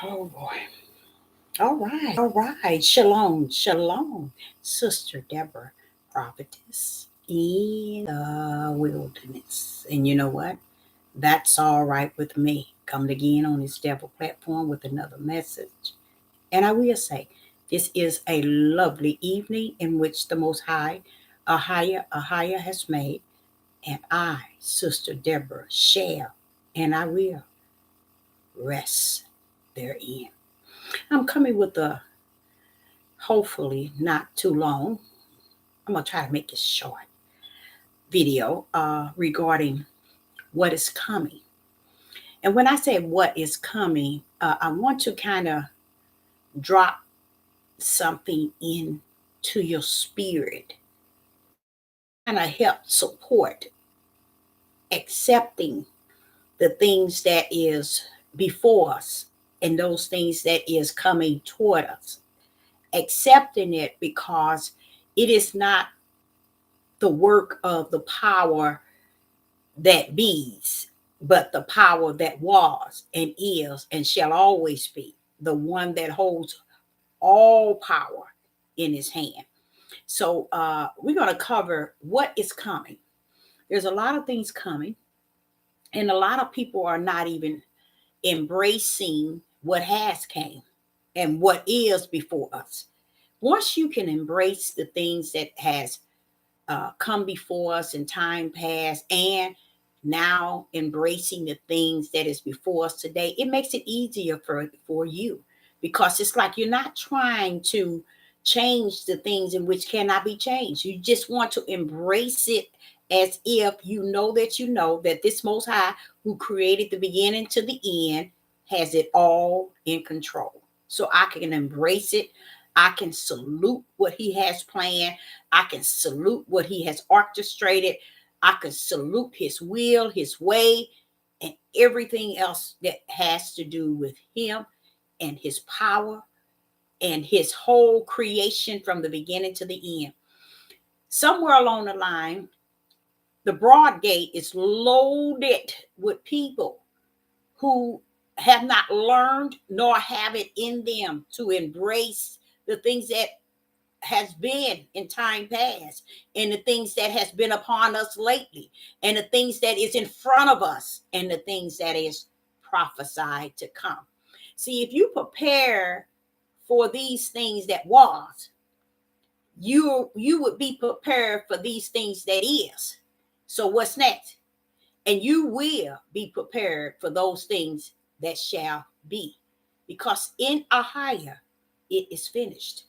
Oh boy. All right. All right. Shalom. Shalom. Sister Deborah, prophetess in the wilderness. And you know what? That's all right with me. Coming again on this devil platform with another message. And I will say, this is a lovely evening in which the Most High, a higher has made. And I, Sister Deborah, shall and I will rest therein. I'm coming with a hopefully not too long. I'm gonna try to make it short video regarding what is coming. And when I say what is coming, I want to kind of drop something into your spirit, kind of help support accepting the things that is before us and those things that is coming toward us. Accepting it because it is not the work of the power that be's, but the power that was and is and shall always be, the one that holds all power in his hand. So we're going to cover what is coming. There's a lot of things coming, and a lot of people are not even embracing what has came and what is before us. Once you can embrace the things that has come before us in time past and now embracing the things that is before us today, it makes it easier for you, because it's like you're not trying to change the things in which cannot be changed. You just want to embrace it as if you know that this Most High, who created the beginning to the end, has it all in control. So I can embrace it. I can salute what he has planned. I can salute what he has orchestrated. I can salute his will, his way, and everything else that has to do with him and his power and his whole creation from the beginning to the end. Somewhere along the line, the broad gate is loaded with people who have not learned nor have it in them to embrace the things that has been in time past and the things that has been upon us lately and the things that is in front of us and the things that is prophesied to come. See, if you prepare for these things that was, you would be prepared for these things that is. So what's next? And you will be prepared for those things that shall be, because in a higher it is finished.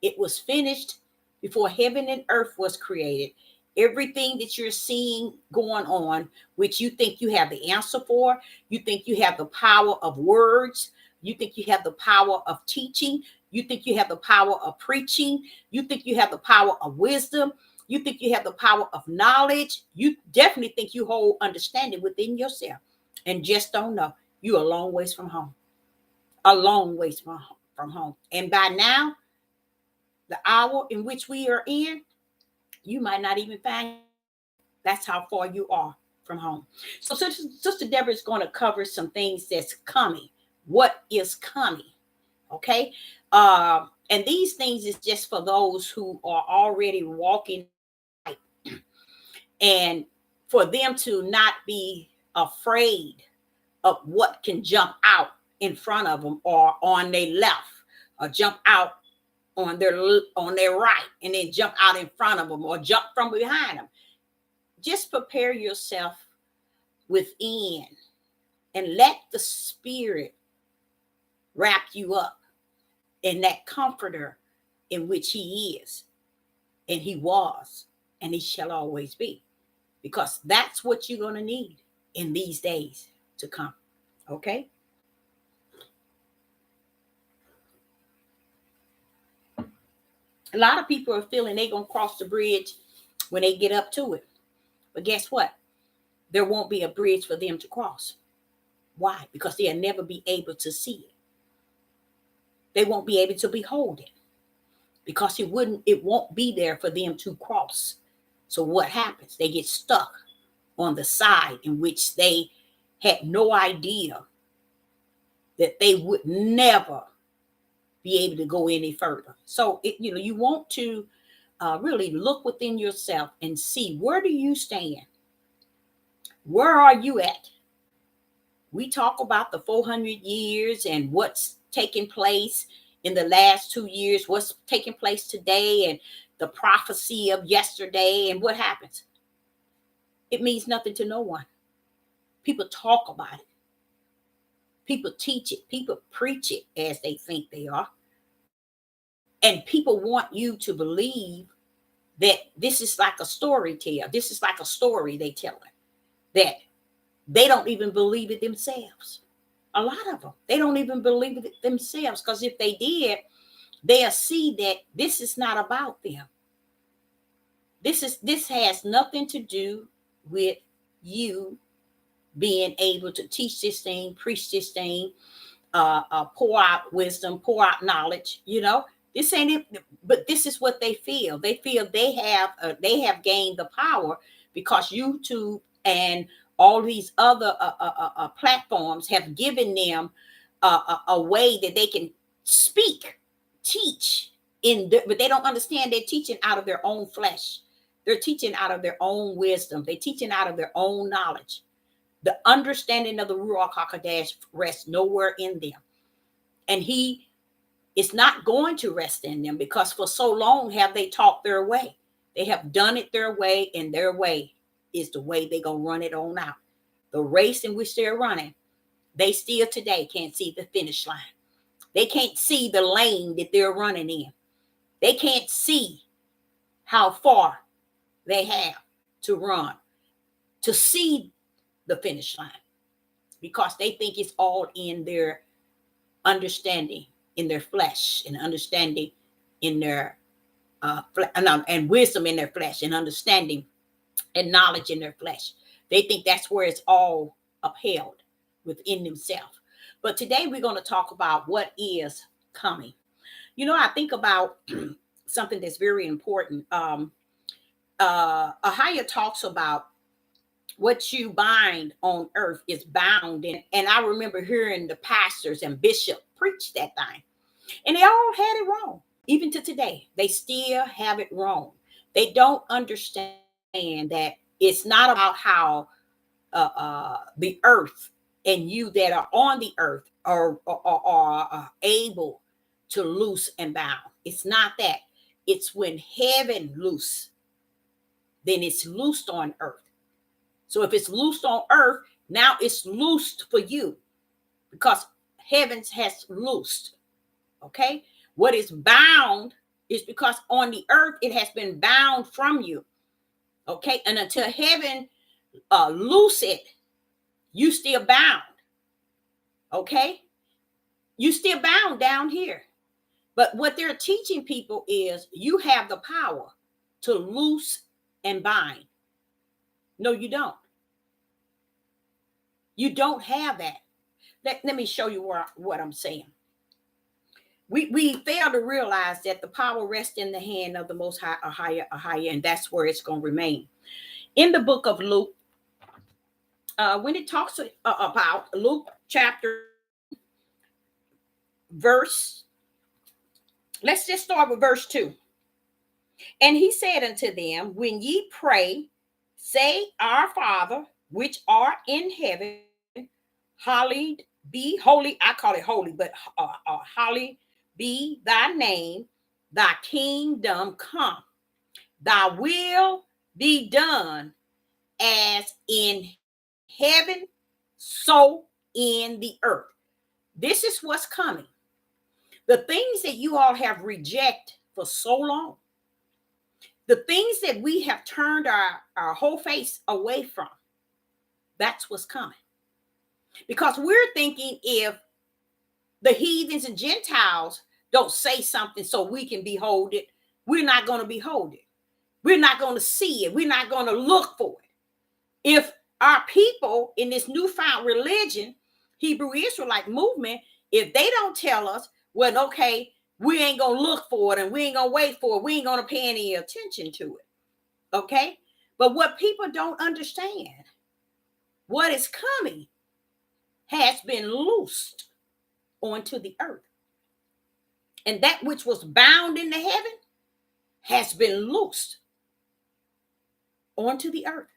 It was finished before heaven and earth was created. Everything that you're seeing going on, which you think you have the answer for, you think you have the power of words, you think you have the power of teaching, you think you have the power of preaching, you think you have the power of wisdom, you think you have the power of knowledge, you definitely think you hold understanding within yourself, and just don't know you're a long ways from home. A long ways from home. And by now, the hour in which we are in, you might not even find. That's how far you are from home. So Sister Deborah is going to cover some things that's coming. What is coming? Okay. And these things is just for those who are already walking right, and for them to not be afraid of what can jump out in front of them or on their left, or jump out on their right and then jump out in front of them or jump from behind them. Just prepare yourself within and let the spirit wrap you up in that comforter in which he is and he was and he shall always be, because that's what you're going to need in these days to come. Okay. A lot of people are feeling they're going to cross the bridge when they get up to it, but guess what? There won't be a bridge for them to cross. Why? Because they'll never be able to see it. They won't be able to behold it because it won't be there for them to cross. So what happens? They get stuck on the side in which they had no idea that they would never be able to go any further. So, you want to really look within yourself and see, where do you stand? Where are you at? We talk about the 400 years and what's taking place in the last 2 years, what's taking place today, and the prophecy of yesterday, and what happens. It means nothing to no one. People talk about it. People teach it. People preach it as they think they are. And people want you to believe that this is like a story tale. This is like a story they tell it, that they don't even believe it themselves. A lot of them, they don't even believe it themselves, because if they did, they'll see that this is not about them. This has nothing to do with you being able to teach this thing, preach this thing, pour out wisdom, pour out knowledge. This ain't it. But this is what they feel. They feel they have gained the power because YouTube and all these other platforms have given them a way that they can speak, teach but they don't understand they're teaching out of their own flesh. They're teaching out of their own wisdom. They're teaching out of their own knowledge. The understanding of the Ruach HaKodesh rests nowhere in them. And he is not going to rest in them, because for so long have they taught their way. They have done it their way, and their way is the way they're going to run it on out. The race in which they're running, they still today can't see the finish line. They can't see the lane that they're running in. They can't see how far they have to run to see the finish line, because they think it's all in their understanding, in their flesh, and understanding in their and wisdom in their flesh, and understanding and knowledge in their flesh. They think that's where it's all upheld within themselves. But today we're going to talk about what is coming. I think about something that's very important. Ahaya talks about what you bind on earth is bound in. And I remember hearing the pastors and bishops preach that thing. And they all had it wrong. Even to today, they still have it wrong. They don't understand that it's not about how the earth and you that are on the earth are able to loose and bound. It's not that. It's when heaven loose, then it's loosed on earth. So if it's loosed on earth, now it's loosed for you, because heavens has loosed. Okay? What is bound is because on the earth it has been bound from you. Okay? And until heaven loose it, you still bound. Okay? You still bound down here. But what they're teaching people is you have the power to loose and bind. No, you don't. You don't have that. Let me show you what I'm saying. We fail to realize that the power rests in the hand of the Most High, Ahaya, and that's where it's going to remain. In the book of Luke, when it talks about Luke chapter verse, let's just start with verse 2. And he said unto them, when ye pray, say, Our Father, which art in heaven, hallowed be, holy, I call it holy, but hallowed be thy name, thy kingdom come, thy will be done as in heaven, so in the earth. This is what's coming. The things that you all have rejected for so long, the things that we have turned our whole face away from, that's what's coming. Because we're thinking if the heathens and Gentiles don't say something so we can behold it, we're not going to behold it. We're not going to see it. We're not going to look for it. If our people in this newfound religion, Hebrew Israelite movement, if they don't tell us, well, okay, we ain't going to look for it and we ain't going to wait for it. We ain't going to pay any attention to it. Okay? But what people don't understand, what is coming has been loosed. onto the earth. And that which was bound in the heaven has been loosed onto the earth.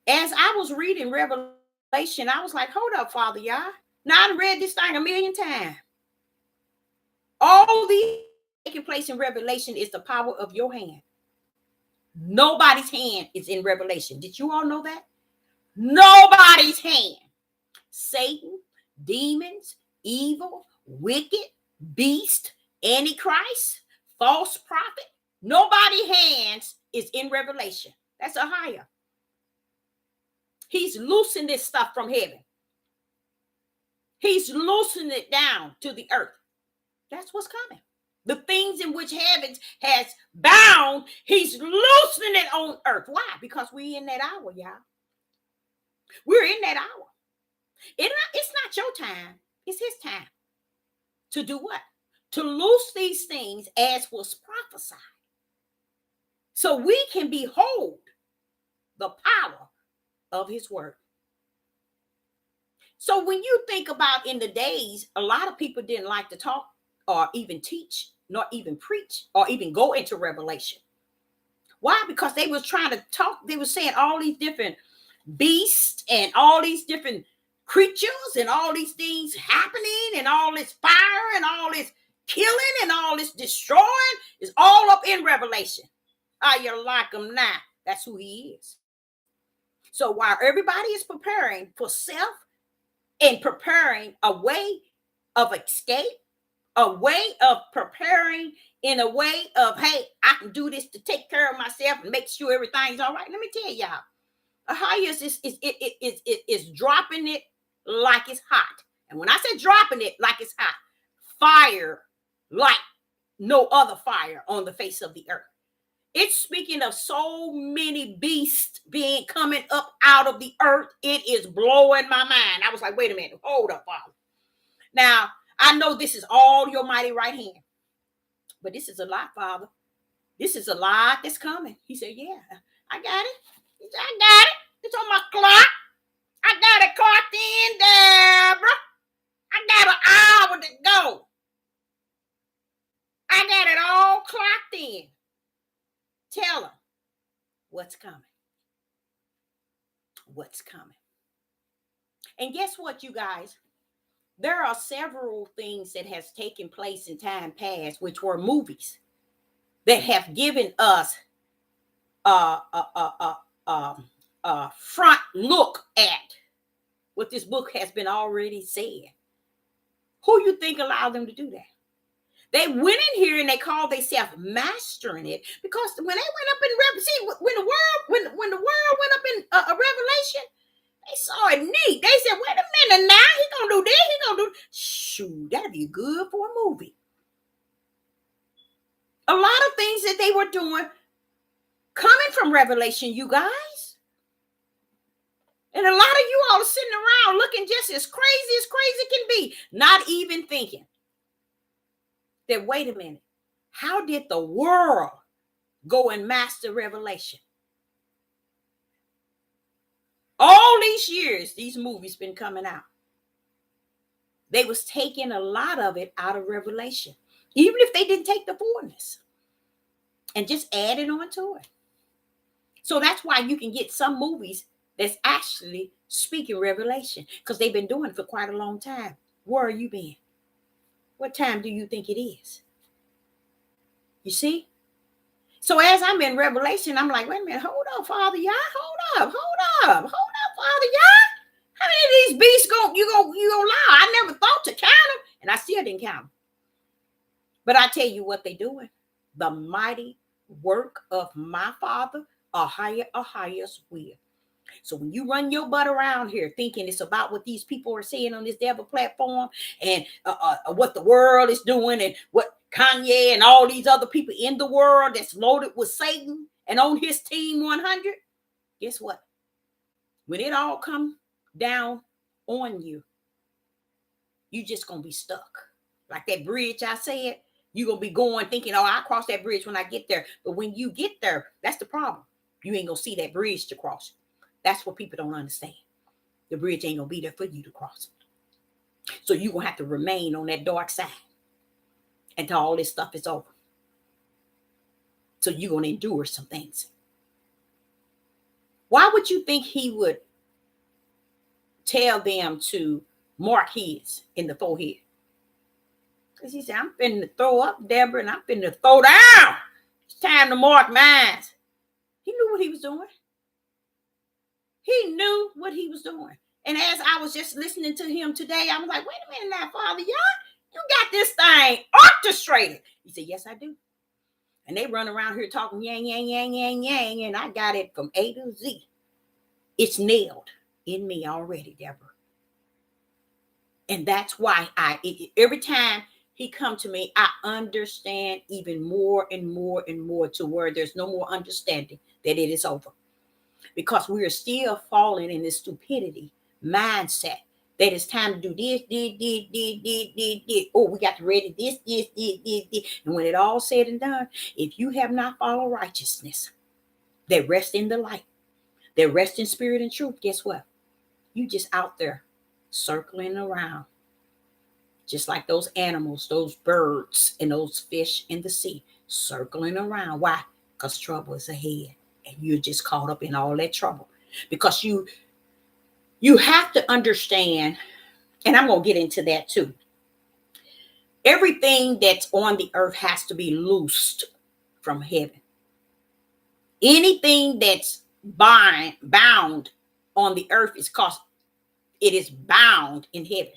As I was reading Revelation, I was like, hold up, Father, y'all. Now I've read this thing a million times. All these taking place in Revelation is the power of your hand. Nobody's hand is in Revelation. Did you all know that? Nobody's hand. Satan, demons, evil, wicked, beast, antichrist, false prophet. Nobody's hands is in Revelation. That's a higher. He's loosing this stuff from heaven. He's loosening it down to the earth. That's what's coming. The things in which heaven has bound, he's loosening it on earth. Why? Because we're in that hour, y'all. We're in that hour. It's not your time. It's his time. To do what? To loose these things as was prophesied. So we can behold the power of his word. So when you think about in the days, a lot of people didn't like to talk or even teach, nor even preach, or even go into Revelation. Why? Because they was trying to talk. They were saying all these different beasts and all these different creatures and all these things happening and all this fire and all this killing and all this destroying is all up in Revelation. How you like him now? That's who he is. So while everybody is preparing for self and preparing a way of escape, a way of preparing in a way of, hey, I can do this to take care of myself and make sure everything's all right. Let me tell y'all, Ahaz is dropping it like it's hot. And when I say dropping it like it's hot, fire like no other fire on the face of the earth. It's speaking of so many beasts being coming up out of the earth. It is blowing my mind. I was like, wait a minute, hold up, Father. Now, I know this is all your mighty right hand, but this is a lot, Father. This is a lot that's coming. He said, yeah, I got it. He said, I got it. It's on my clock. I got it clocked in, Deborah. I got an hour to go. I got it all clocked in. Tell them what's coming. What's coming. And guess what, you guys? There are several things that has taken place in time past, which were movies that have given us a front look at what this book has been already said. Who you think allowed them to do that? They went in here and they called themselves mastering it, because when they went up in Revelation, when the world went up in a Revelation, they saw it neat. They said, wait a minute now, he gonna do this, he gonna do this. Shoot, that'd be good for a movie. A lot of things that they were doing coming from Revelation, you guys. And a lot of you all are sitting around looking just as crazy can be, not even thinking that, wait a minute, how did the world go and master Revelation? All these years, these movies been coming out. They was taking a lot of it out of Revelation, even if they didn't take the fullness, and just adding on to it. So that's why you can get some movies that's actually speaking Revelation, because they've been doing it for quite a long time. Where are you been? What time do you think it is? You see? So as I'm in Revelation, I'm like, wait a minute, hold up, Father, y'all, hold up, Father, y'all. How many of these beasts you gonna lie? I never thought to count them, and I still didn't count them. But I tell you what they doing. The mighty work of my Father, Ahaz will. So when you run your butt around here thinking it's about what these people are saying on this devil platform and what the world is doing and what Kanye and all these other people in the world that's loaded with Satan and on his team 100, guess what? When it all comes down on you, you just going to be stuck. Like that bridge I said, you're going to be going thinking, oh, I'll cross that bridge when I get there. But when you get there, that's the problem. You ain't going to see that bridge to cross. That's what people don't understand. The bridge ain't going to be there for you to cross. So you're going to have to remain on that dark side until all this stuff is over. So you're going to endure some things. Why would you think he would tell them to mark his in the forehead? Because he said, I'm finna throw up, Deborah, and I'm finna throw down. It's time to mark mine. He knew what he was doing. He knew what he was doing. And as I was just listening to him today, I was like, wait a minute now, Father, you got this thing orchestrated. He said, yes, I do. And they run around here talking yang, yang, yang, yang, yang, and I got it from A to Z. It's nailed in me already, Deborah. And that's why every time he come to me, I understand even more and more and more, to where there's no more understanding that it is over. Because we are still falling in this stupidity mindset that it's time to do this. Oh, we got to ready this. And when it all said and done, if you have not followed righteousness, that rest in the light, that rest in spirit and truth, guess what? You just out there circling around, just like those animals, those birds, and those fish in the sea, circling around. Why? Because trouble is ahead, and you're just caught up in all that trouble. Because you have to understand, and I'm going to get into that too. Everything that's on the earth has to be loosed from heaven. Anything that's bound on the earth is because it is bound in heaven.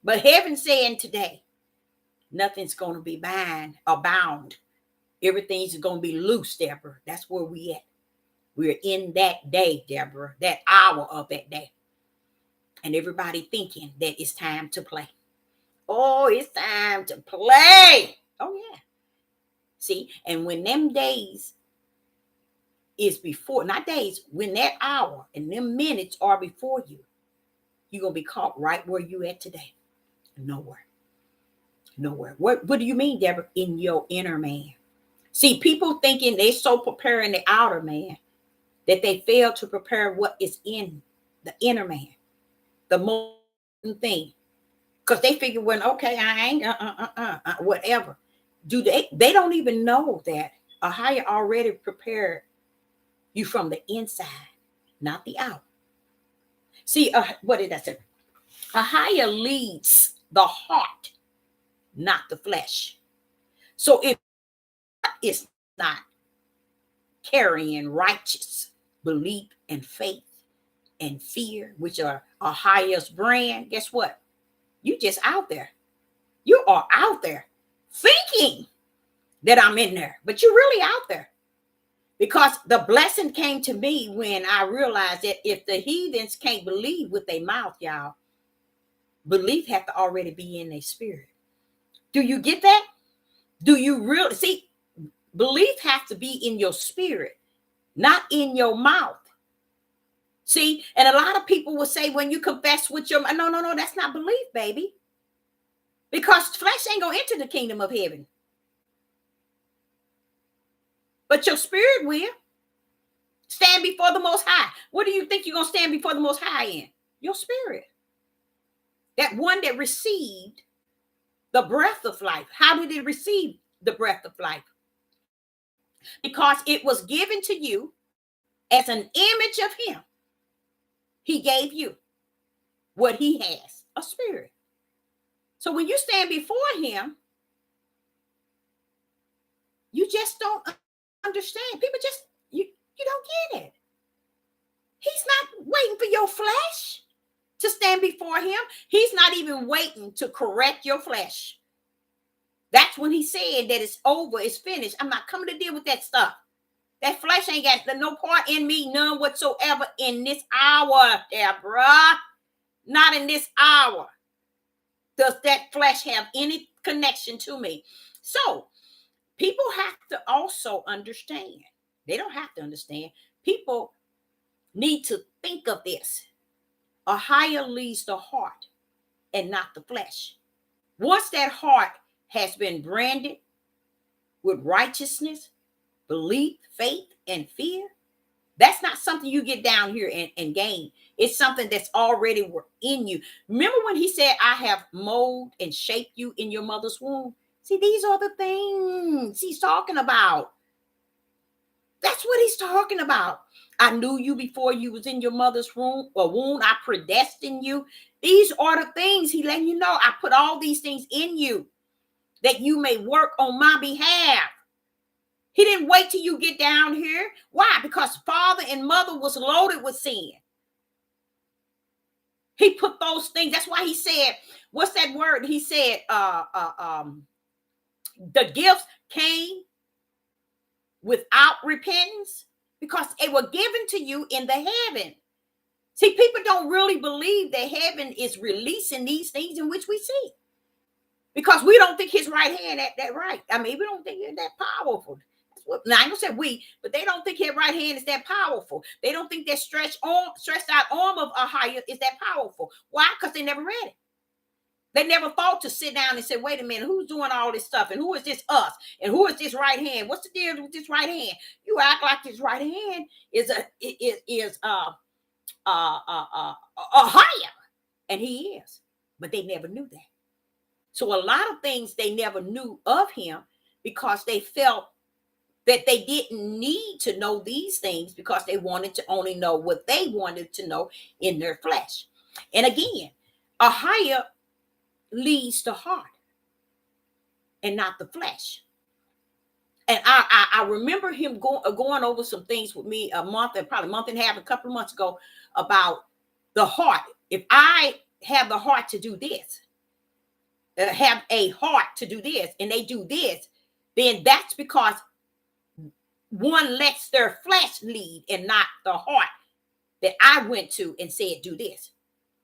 But heaven saying today, nothing's going to be bound or bound. Everything's going to be loose, Deborah. That's where we at. We're in that day, Deborah, that hour of that day. And everybody thinking that it's time to play. Oh, it's time to play. Oh, yeah. See, and when them days is before, not days, when that hour and them minutes are before you, you're going to be caught right where you at today. Nowhere. What do you mean, Deborah? In your inner man. See, people thinking they so preparing the outer man that they fail to prepare what is in the inner man. The most thing. Because they figure, when, okay, I ain't, whatever. They don't even know that a higher already prepared you from the inside, not the out. See, what did I say? A higher leads the heart, not the flesh. So if it's not carrying righteous belief and faith and fear, which are our highest brand, guess what? You just out there. You are out there thinking that I'm in there, but you're really out there. Because the blessing came to me when I realized that if the heathens can't believe with their mouth, y'all, belief have to already be in their spirit. Do you get that? Do you really see? Belief has to be in your spirit, not in your mouth. See, and a lot of people will say, when you confess with your mouth, no, that's not belief, baby. Because flesh ain't gonna enter the kingdom of heaven. But your spirit will stand before the Most High. What do you think you're gonna stand before the Most High in? Your spirit. That one that received the breath of life. How did it receive the breath of life? Because it was given to you as an image of him. He gave you what he has, a spirit. So when you stand before him, you just don't understand. People just, you don't get it. He's not waiting for your flesh to stand before him. He's not even waiting to correct your flesh. That's when he said that it's over, it's finished. I'm not coming to deal with that stuff. That flesh ain't got no part in me, none whatsoever in this hour, Deborah. Not in this hour. Does that flesh have any connection to me? So people have to also understand. They don't have to understand. People need to think of this. A higher leads the heart and not the flesh. Once that heart has been branded with righteousness, belief, faith, and fear, That's not something you get down here and gain. It's something that's already in you. Remember when he said, I have molded and shaped you in your mother's womb? See, these are the things he's talking about. That's what he's talking about. I knew you before you was in your mother's womb. I predestined you. These are the things he letting you know. I put all these things in you that you may work on my behalf. He didn't wait till you get down here. Why? Because father and mother was loaded with sin. He put those things. That's why he said, what's that word? He said, the gifts came without repentance because they were given to you in the heaven. See, people don't really believe that heaven is releasing these things in which we see, because we don't think his right hand at that right. I mean, we don't think it's that powerful. Now, I don't say we, but they don't think his right hand is that powerful. They don't think that stretched out arm of Ahia is that powerful. Why? Because they never read it. They never thought to sit down and say, wait a minute, who's doing all this stuff? And who is this us? And who is this right hand? What's the deal with this right hand? You act like this right hand is Ahia, and he is. But they never knew that. So a lot of things they never knew of him because they felt that they didn't need to know these things because they wanted to only know what they wanted to know in their flesh. And again, Ahia leads the heart and not the flesh. And I remember him going over some things with me probably a month and a half, a couple of months ago, about the heart. If I have the heart to do this, have a heart to do this, and they do this, then that's because one lets their flesh lead and not the heart that I went to and said, do this.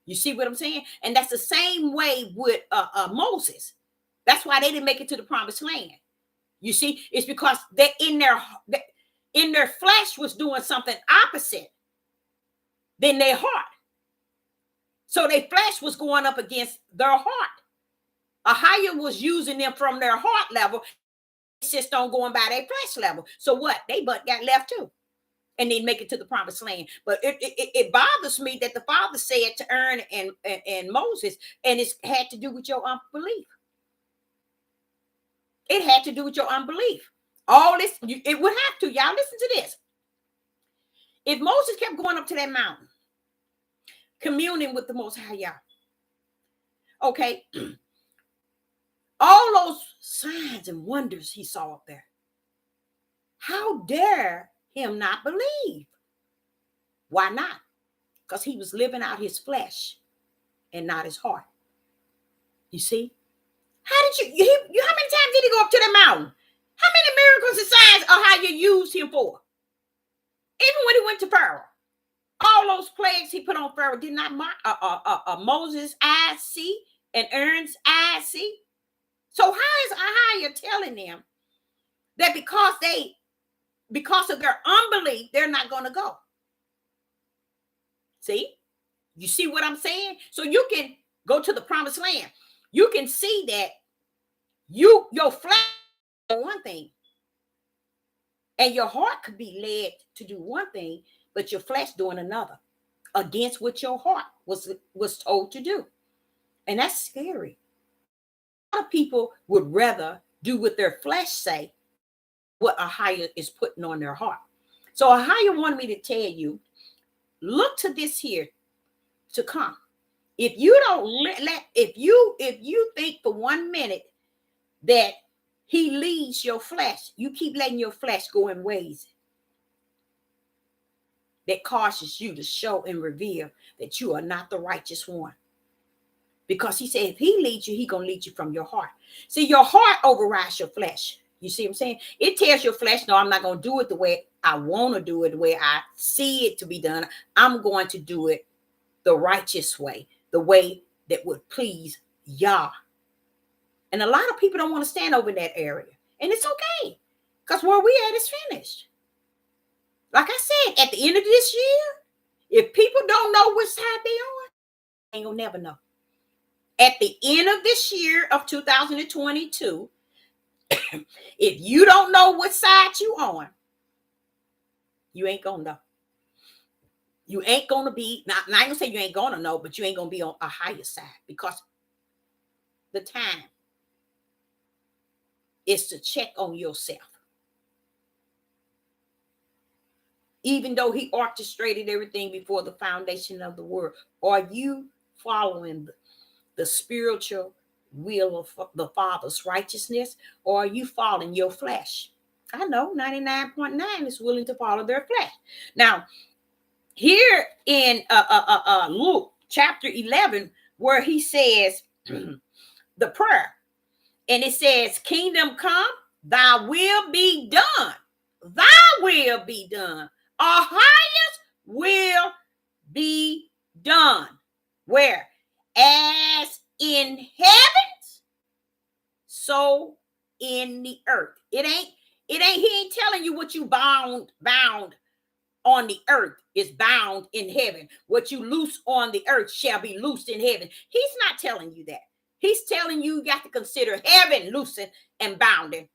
You see what I'm saying? And that's the same way with Moses. That's why they didn't make it to the promised land. You see, it's because they in their flesh was doing something opposite than their heart. So their flesh was going up against their heart. Ahia was using them from their heart level, insist on going by their flesh level. So what? They but got left too. And then make it to the promised land. But it bothers me that the father said to Aaron and Moses, and it had to do with your unbelief. It had to do with your unbelief. All this, it would have to. Y'all listen to this. If Moses kept going up to that mountain, communing with the Most High Yah, okay, all those signs and wonders he saw up there, how dare him not believe? Why not? Because he was living out his flesh and not his heart. You see? How many times did he go up to the mountain? How many miracles and signs are how you used him for? Even when he went to Pharaoh, all those plagues he put on Pharaoh did not Moses' eyes see and Aaron's eyes see. So how is Ahia telling them that because of their unbelief, they're not going to go? See? You see what I'm saying? So you can go to the promised land. You can see that your flesh doing one thing, and your heart could be led to do one thing, but your flesh doing another, against what your heart was told to do. And that's scary. A lot of people would rather do what their flesh say, what Ahia is putting on their heart. So Ahia wanted me to tell you, look to this here to come. If you don't if you think for 1 minute that he leads your flesh, you keep letting your flesh go in ways that causes you to show and reveal that you are not the righteous one. Because he said if he leads you, he's going to lead you from your heart. See, your heart overrides your flesh. You see what I'm saying? It tells your flesh, no, I'm not going to do it the way I want to do it, the way I see it to be done. I'm going to do it the righteous way, the way that would please Yah. And a lot of people don't want to stand over in that area. And it's okay, because where we at is finished. Like I said, at the end of this year, if people don't know which side they on, they ain't gonna never know. At the end of this year of 2022, if you don't know what side you on, you ain't gonna know. You ain't going to be, not I ain't going to say you ain't going to know, but you ain't going to be on a higher side, because the time is to check on yourself. Even though he orchestrated everything before the foundation of the world, are you following the spiritual will of the Father's righteousness, or are you following your flesh? I know 99.9 is willing to follow their flesh. Now, here in Luke chapter 11, where he says the prayer, and it says, kingdom come, thy will be done. Thy will be done. Our highest will be done. Where? As in heavens, so in the earth. He ain't telling you what you bound on the earth is bound in heaven. What you loose on the earth shall be loosed in heaven. He's not telling you that. He's telling you got to consider heaven loosened and bounded.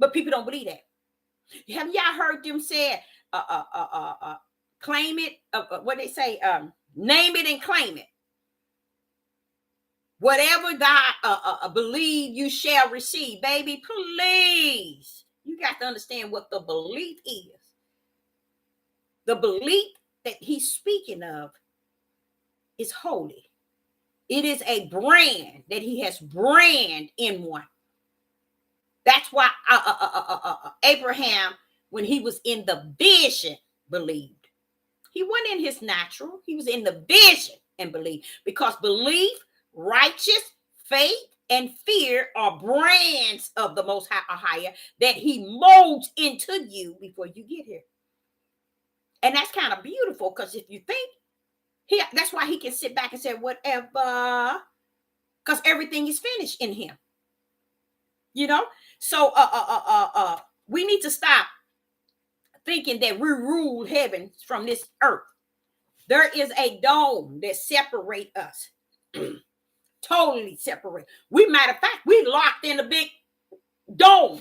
But people don't believe that. Have y'all heard them say, claim it? What they say? Name it and claim it. Whatever thou believe, you shall receive. Baby, please. You got to understand what the belief is. The belief that he's speaking of is holy. It is a brand that he has brand in one. That's why Abraham, when he was in the vision, believed. He wasn't in his natural. He was in the vision and believed. Because belief, righteous, faith, and fear are brands of the Most High or higher that he molds into you before you get here. And that's kind of beautiful, because if you think, that's why he can sit back and say whatever, because everything is finished in him. You know, so we need to stop thinking that we rule heaven from this earth. There is a dome that separates us. Totally separate. Matter of fact, we locked in a big dome.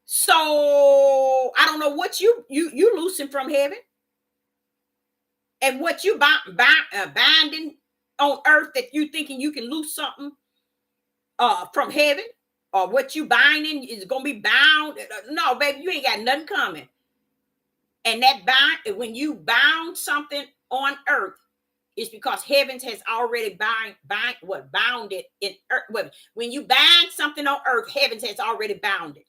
So I don't know what you loosen from heaven, and what you binding on earth that you thinking you can loose something from heaven, or what you binding is gonna be bound. No, baby, you ain't got nothing coming. And that when you bound something on earth, it's because heavens has already bound it in earth. When you bind something on earth, heavens has already bound it.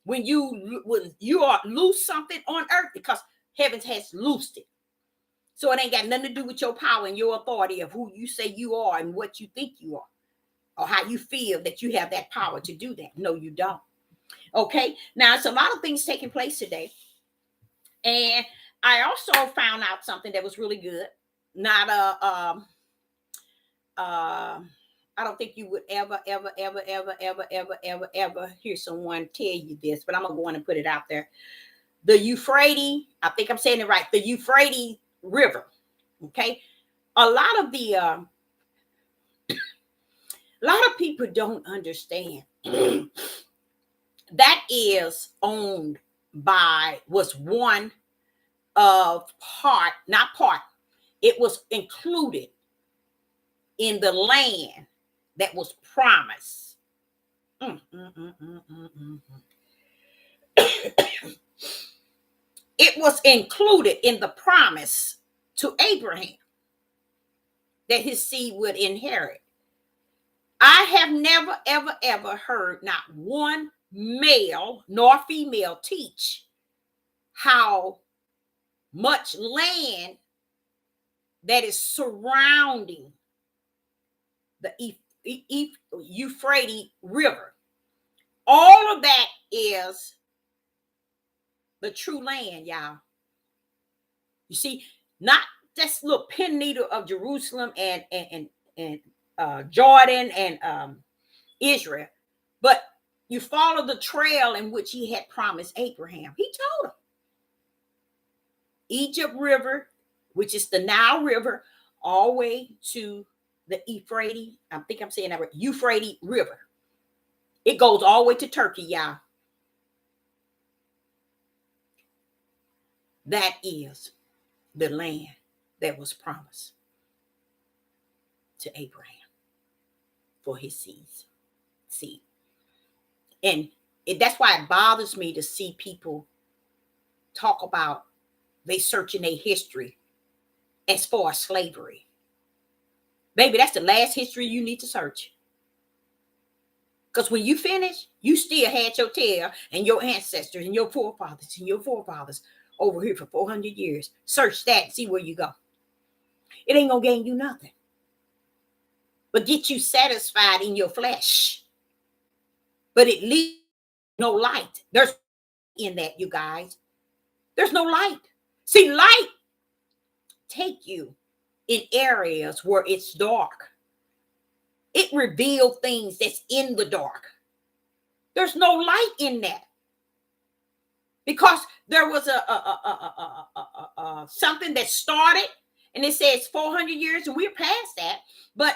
When you are loose something on earth, because heavens has loosed it. So it ain't got nothing to do with your power and your authority of who you say you are and what you think you are, or how you feel that you have that power to do that. No, you don't. Okay. Now, it's a lot of things taking place today. And I also found out something that was really good. Not I don't think you would ever hear someone tell you this, but I'm gonna go on and put it out there. The Euphrates, I think I'm saying it right, the Euphrates River. Okay. A lot of people don't understand that is owned by, was one of it was included in the land that was promised. It was included in the promise to Abraham that his seed would inherit. I have never, ever heard not one male nor female teach how much land that is surrounding the Euphrates River. All of that is the true land, y'all. You see, not just little pin needle of Jerusalem and Jordan and Israel, but you follow the trail in which he had promised Abraham. He told him Egypt River, which is the Nile River, all the way to the Euphrates. I think I'm saying that right. Euphrates River. It goes all the way to Turkey, y'all. That is the land that was promised to Abraham for his seed. And that's why it bothers me to see people talk about they searching their history as far as slavery. Baby, that's the last history you need to search. Because when you finish, you still had your tail and your ancestors and your forefathers over here for 400 years. Search that and see where you go. It ain't going to gain you nothing, but get you satisfied in your flesh. But it leaves no light. There's in that, you guys. There's no light. See, light take you in areas where it's dark. It reveals things that's in the dark. There's no light in that. Because there was something that started, and it says 400 years, and we're past that. But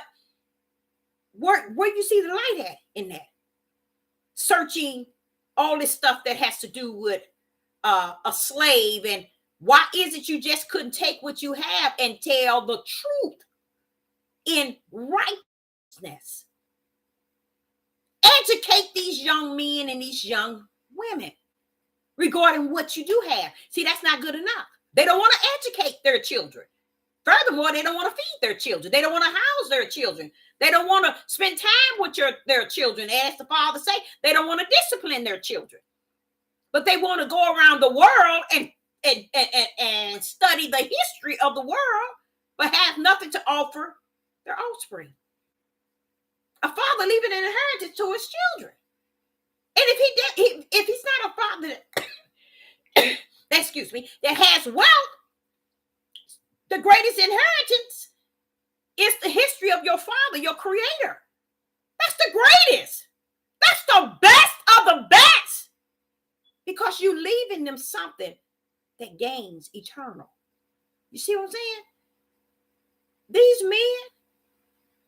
where you see the light at in that? Searching all this stuff that has to do with a slave, and why is it you just couldn't take what you have and tell the truth in righteousness? Educate these young men and these young women regarding what you do have. See, that's not good enough. They don't want to educate their children. Furthermore, they don't want to feed their children. They don't want to house their children. They don't want to spend time with their children. As the father say, they don't want to discipline their children. But they want to go around the world and study the history of the world, but have nothing to offer their offspring. A father leaving an inheritance to his children. And if he's not a father that has wealth, the greatest inheritance is the history of your father, your creator. That's the greatest. That's the best of the best. Because you leaving them something that gains eternal. You see what I'm saying? These men,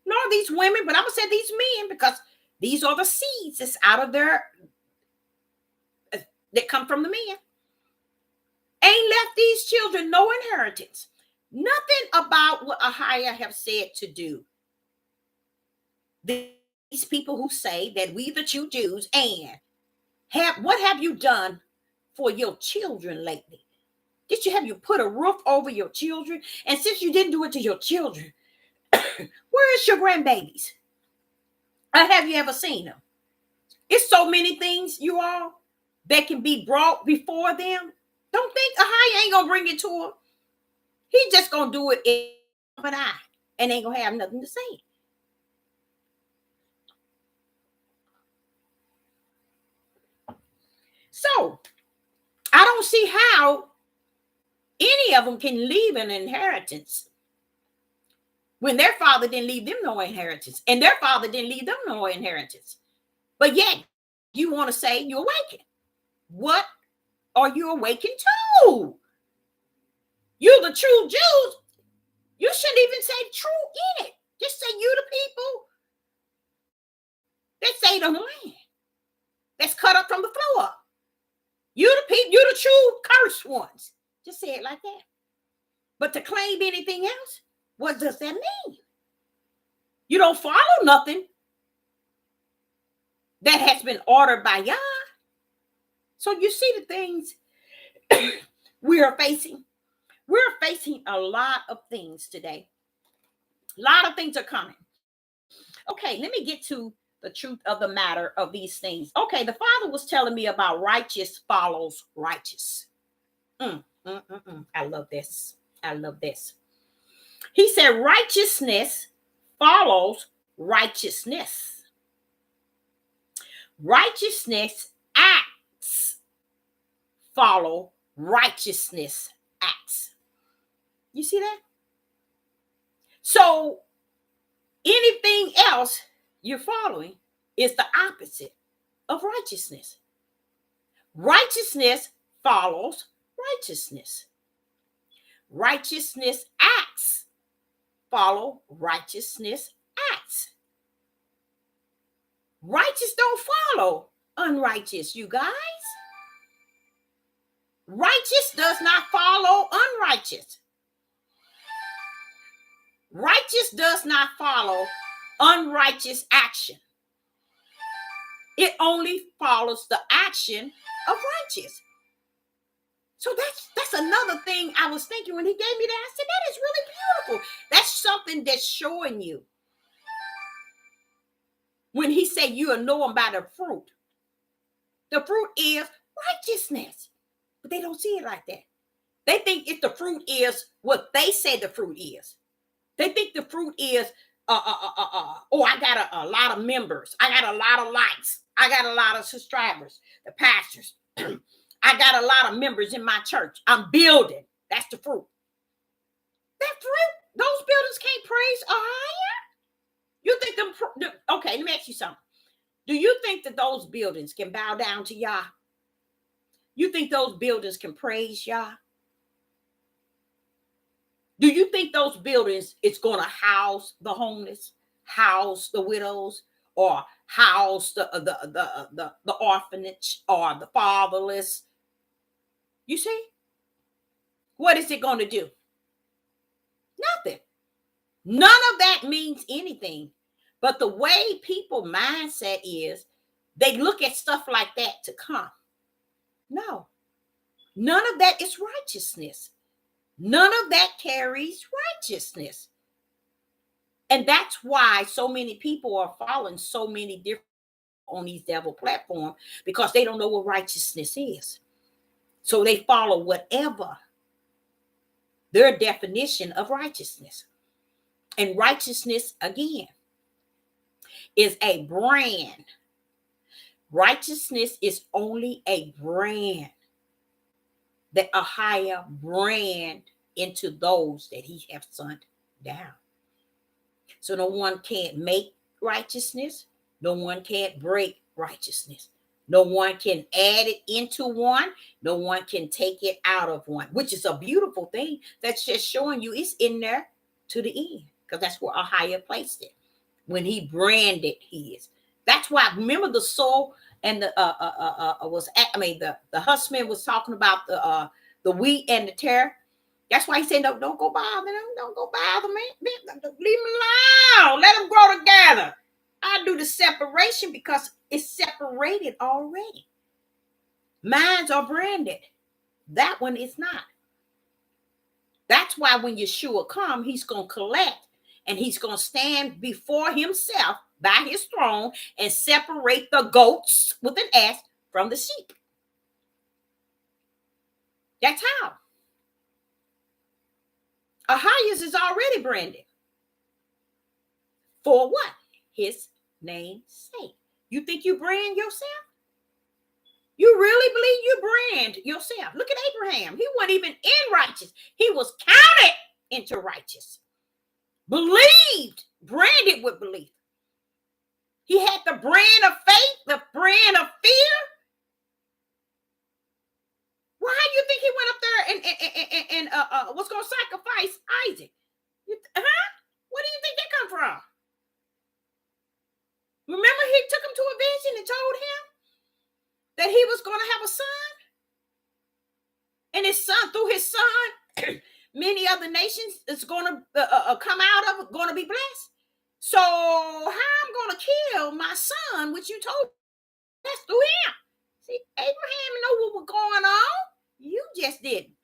nor these women, but I'm going to say these men because these are the seeds that's out of their, that come from the men. Ain't left these children no inheritance. Nothing about what Ahiah have said to do. These people who say that we the true Jews and what have you done for your children lately? Did you put a roof over your children? And since you didn't do it to your children, where is your grandbabies? Or have you ever seen them? It's so many things, you all, that can be brought before them. Don't think Ahiah ain't gonna bring it to them. He just gonna do it in an eye and ain't gonna have nothing to say. So I don't see how any of them can leave an inheritance when their father didn't leave them no inheritance, and their father didn't leave them no inheritance. But yet you want to say you're awakened. What are you awakened to? You're the true Jews. You shouldn't even say true in it. Just say you the people that say the land that's cut up from the floor up. You the people, you the true cursed ones. Just say it like that. But to claim anything else, what does that mean? You don't follow nothing that has been ordered by Yah. So you see the things we are facing. We're facing a lot of things today. A lot of things are coming. Okay, let me get to the truth of the matter of these things. Okay, the father was telling me about righteous follows righteous. I love this. I love this. He said righteousness follows righteousness. Righteousness acts follow righteousness acts. You see that? So anything else you're following is the opposite of righteousness. Righteousness follows righteousness. Righteousness acts follow righteousness acts. Righteous don't follow unrighteous, you guys. Righteous does not follow unrighteous. Righteous does not follow unrighteous action. It only follows the action of righteous. So that's another thing I was thinking when he gave me that. I said, that is really beautiful. That's something that's showing you. When he said you'll know them by the fruit. The fruit is righteousness. But they don't see it like that. They think if the fruit is what they say the fruit is. They think the fruit is, oh, I got a lot of members. I got a lot of likes. I got a lot of subscribers, the pastors. I got a lot of members in my church. I'm building. That's the fruit. That fruit, those buildings can't praise higher. You think them, okay, let me ask you something. Do you think that those buildings can bow down to Yah? You think those buildings can praise Yah? Do you think those buildings is going to house the homeless, house the widows, or house the orphanage or the fatherless? You see? What is it going to do? Nothing. None of that means anything. But the way people mindset is, they look at stuff like that to come. No. None of that is righteousness. None of that carries righteousness. And that's why so many people are following so many different on these devil platforms, because they don't know what righteousness is. So they follow whatever their definition of righteousness. And righteousness, again, is a brand. Righteousness is only a brand, that a higher brand into those that he have sent down. So no one can't make righteousness. No one can't break righteousness. No one can add it into one. No one can take it out of one, which is a beautiful thing. That's just showing you it's in there to the end, because that's where a higher placed it. When he branded his. That's why, remember the soul and the the husband was talking about the wheat and the tare. That's why he said, no, don't go bother them. Don't go bother me. Leave them alone. Let them grow together. I do the separation because it's separated already. Mines are branded. That one is not. That's why when Yeshua comes, he's going to collect, and he's going to stand before himself by his throne and separate the goats with an S from the sheep. That's how. Ahias is already branded. For what? His name's sake. You think you brand yourself? You really believe you brand yourself? Look at Abraham. He wasn't even in righteous. He was counted into righteous. Believed, branded with belief. He had the brand of faith, the brand of fear. Why do you think he went up there and was going to sacrifice Isaac? Where do you think that come from? Remember, he took him to a vision and told him that he was going to have a son, and his son, through his son, many other nations is going to come out of it, going to be blessed. So how I'm going to kill my son, which you told me, that's through him. See, Abraham know what was going on. You just didn't.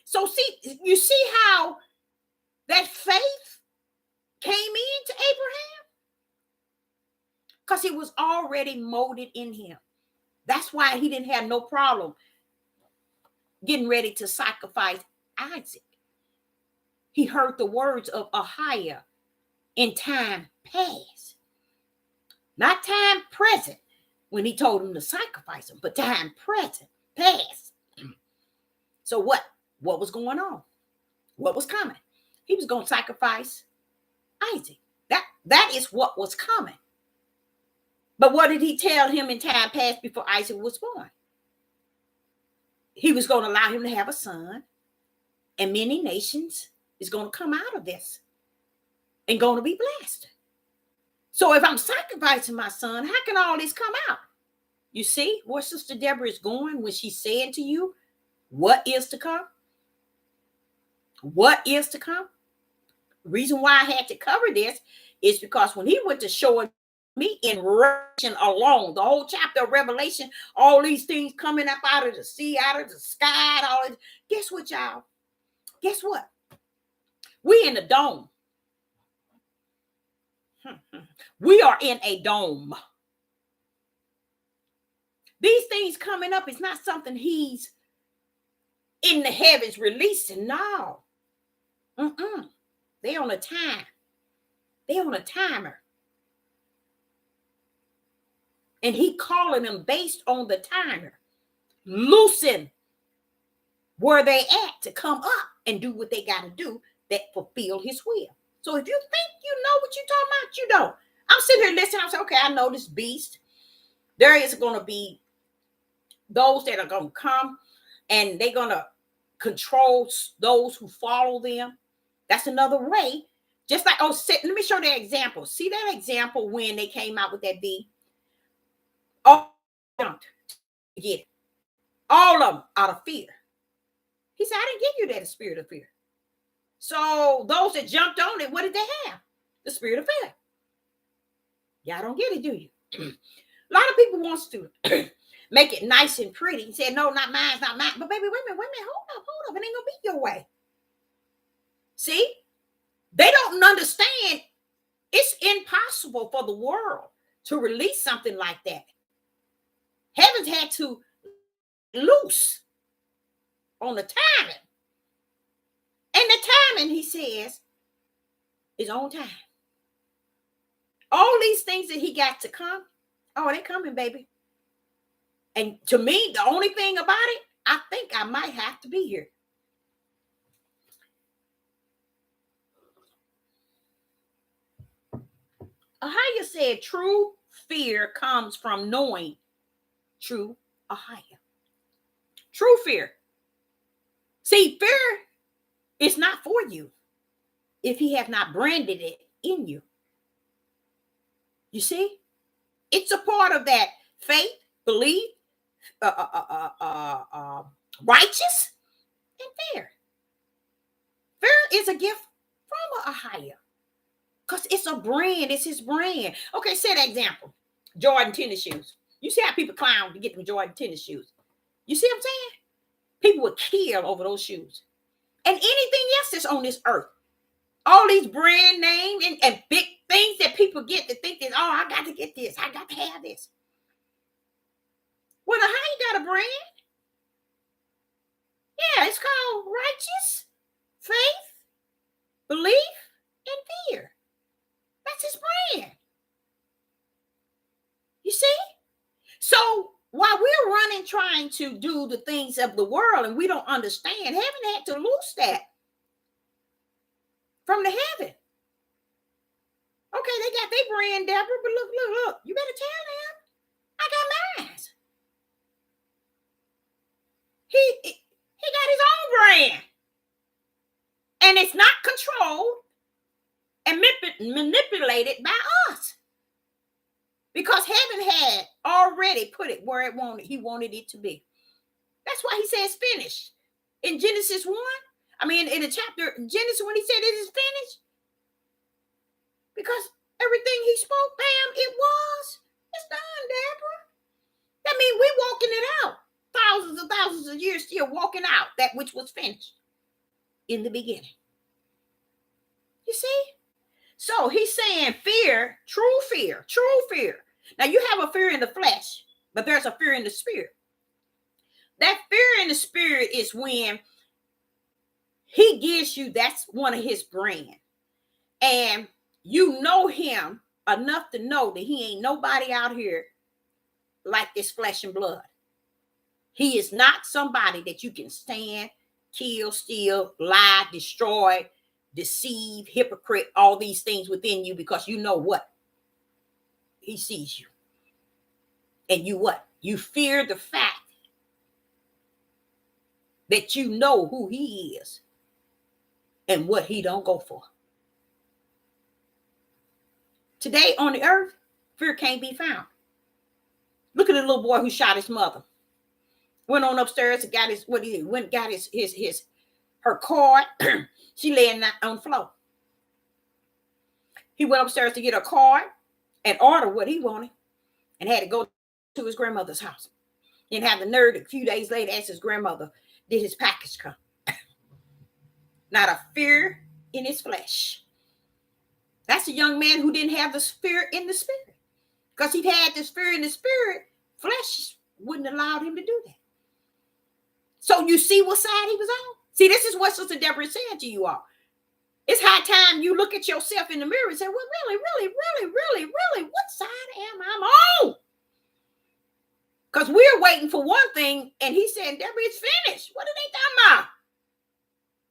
So see, you see how that faith came into Abraham? Because it was already molded in him. That's why he didn't have no problem getting ready to sacrifice Isaac. He heard the words of Ahiah in time past. Not time present when he told him to sacrifice him, but time present, past. So what was going on? What was coming? He was going to sacrifice Isaac. That is what was coming. But what did he tell him in time past before Isaac was born? He was going to allow him to have a son, and many nations is going to come out of this and going to be blessed. So if I'm sacrificing my son, how can all this come out? You see where Sister Deborah is going when she's saying to you, what is to come. What is to come. The reason why I had to cover this is because when he went to showing me in Revelation alone, the whole chapter of Revelation, all these things coming up out of the sea, out of the sky, and all this. Guess what, y'all? Guess what? We in a dome. We are in a dome. These things coming up is not something he's in the heavens releasing. No. They on a time. They on a timer. And he calling them based on the timer. Loosen where they at to come up and do what they got to do that fulfill his will. So if you think you know what you're talking about, you don't. I'm sitting here listening. I'm saying, okay, I know this beast. There is going to be those that are going to come and they're going to control those who follow them. That's another way. Just like, let me show that example. See that example when they came out with that bee? Jumped to get it. All of them out of fear. He said, I didn't give you that spirit of fear. So those that jumped on it, what did they have? The spirit of fear. Y'all don't get it, do you? A lot of people wants to make it nice and pretty and say, no, not mine, not mine. But baby, wait a minute, hold up. It ain't gonna be your way. See? They don't understand it's impossible for the world to release something like that. Heaven's had to loose on the timing. And the timing, he says, is on time. All these things that he got to come, they coming, baby. And to me, the only thing about it, I think I might have to be here. Ahia said, true fear comes from knowing true Ahia. True fear. See, fear is not for you if he have not branded it in you. You see? It's a part of that faith, belief, righteous, and fear. Fear is a gift from Ahia. Because it's a brand. It's his brand. Okay, say that example. Jordan tennis shoes. You see how people clown to get them Jordan tennis shoes. You see what I'm saying? People would kill over those shoes. And anything else that's on this earth. All these brand names and big things that people get to think that, I got to get this. I got to have this. Well, how you got a brand? Yeah, it's called righteous, faith, belief, and fear. That's his brand. You see? So while we're running trying to do the things of the world and we don't understand, heaven had to loose that from the heaven. Okay, they got their brand, Deborah, but look. You better tell them. I got mine. He got his own brand. And it's not controlled and manipulated by us. Because heaven had already put it where he wanted it to be. That's why he says finished. In Genesis 1, in the chapter Genesis, when he said it is finished, because everything he spoke, bam, it's done, Deborah. That means we're walking it out. Thousands of years still walking out that which was finished in the beginning. You see? So he's saying fear, true fear. Now you have a fear in the flesh, but there's a fear in the spirit. That fear in the spirit is when he gives you, that's one of his brand. And you know him enough to know that he ain't nobody out here like this flesh and blood. He is not somebody that you can stand, kill, steal, lie, destroy, deceive, hypocrite, all these things within you, because you know what? He sees you. And you what? You fear the fact that you know who he is and what he don't go for. Today on the earth, fear can't be found. Look at the little boy who shot his mother. Went on upstairs and got his got her card. She laying on the floor. He went upstairs to get her card and order what he wanted, and had to go to his grandmother's house. And have the nerve a few days later ask his grandmother, did his package come? Not a fear in his flesh. That's a young man who didn't have the spirit in the spirit. Because he had the spirit in the spirit, flesh wouldn't allow him to do that. So you see what side he was on? See, this is what Sister Deborah is saying to you all. It's high time you look at yourself in the mirror and say, well, really, what side am I on? Because we're waiting for one thing, and he said, Deborah, it's finished. What are they talking about?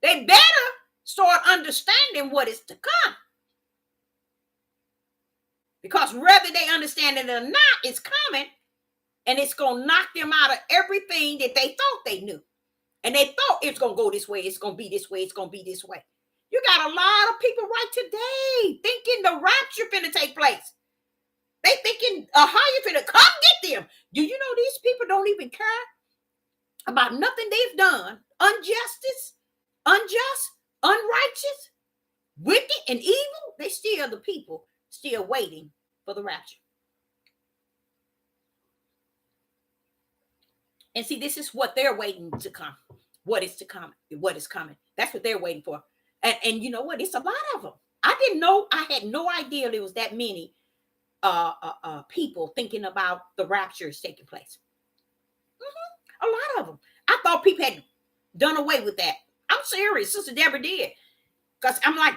They better start understanding what is to come. Because whether they understand it or not, it's coming, and it's going to knock them out of everything that they thought they knew. And they thought it's going to go this way, it's going to be this way, it's going to be this way. You got a lot of people right today thinking the rapture finna take place. They thinking a higher finna come get them. Do you know these people don't even care about nothing they've done? Injustice, unjust, unrighteous, wicked, and evil. They still the people still waiting for the rapture. And see, this is what they're waiting to come. What is to come? What is coming? That's what they're waiting for. And you know what? It's a lot of them. I didn't know. I had no idea there was that many people thinking about the rapture is taking place. A lot of them. I thought people had done away with that. I'm serious. Sister Deborah did. Because I'm like,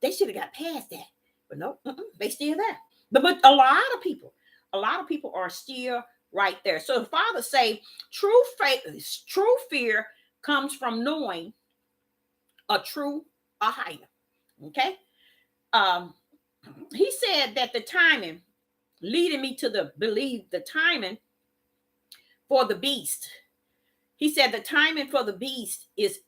they should have got past that. But no, they still there. But a lot of people are still right there. So the Father say, true fear comes from knowing a higher. Okay. He said that the timing, leading me to believe the timing for the beast. He said the timing for the beast is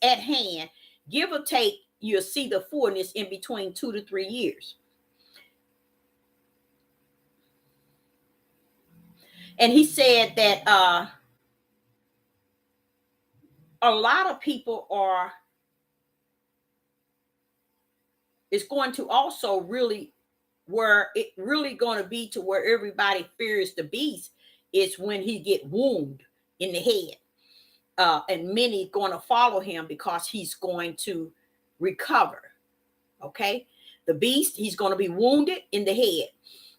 at hand. Give or take, you'll see the fullness in between 2 to 3 years. And he said that a lot of people it's going to also really, where it really going to be to where everybody fears the beast is when he get wounded in the head. And many going to follow him because he's going to recover. Okay. The beast, he's going to be wounded in the head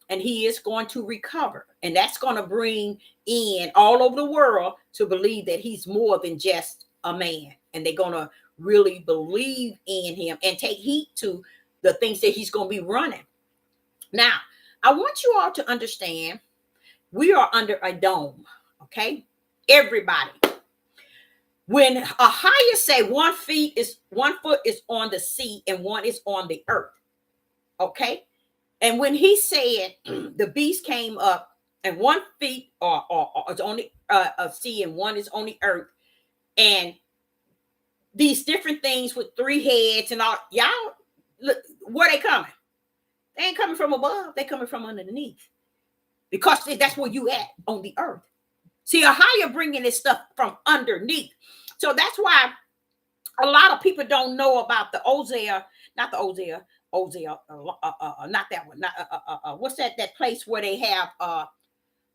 and he is going to recover. And that's going to bring in all over the world to believe that he's more than just a man. And they're going to really believe in him and take heed to the things that he's going to be running. Now, I want you all to understand we are under a dome. Okay. Everybody. When a higher say 1 foot is on the sea and 1 is on the earth. Okay. And when he said the beast came up and 1 foot is on the sea and 1 is on the earth, and these different things with 3 heads and all, y'all look where they coming. They ain't coming from above. They coming from underneath, because that's where you at on the earth. See, a higher bringing this stuff from underneath. So that's why a lot of people don't know about the Hosea, not that one. What's that place where they have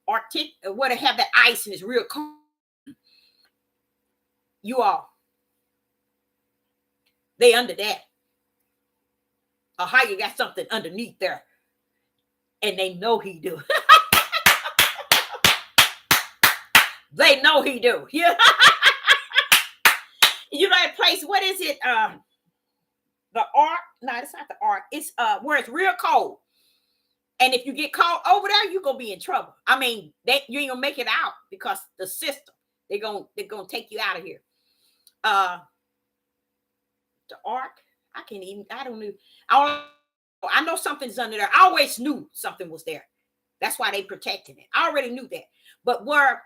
Arctic, where they have that ice and it's real cold. You all, they under that. A higher got something underneath there, and they know he do. They know he do. Yeah. You know that place, what is it? The ark? No, it's not the ark. It's where it's real cold. And if you get caught over there, you're gonna be in trouble. I mean, you ain't gonna make it out because the system, they're gonna take you out of here. The ark, I don't know. I know something's under there. I always knew something was there. That's why they protected it. I already knew that. But where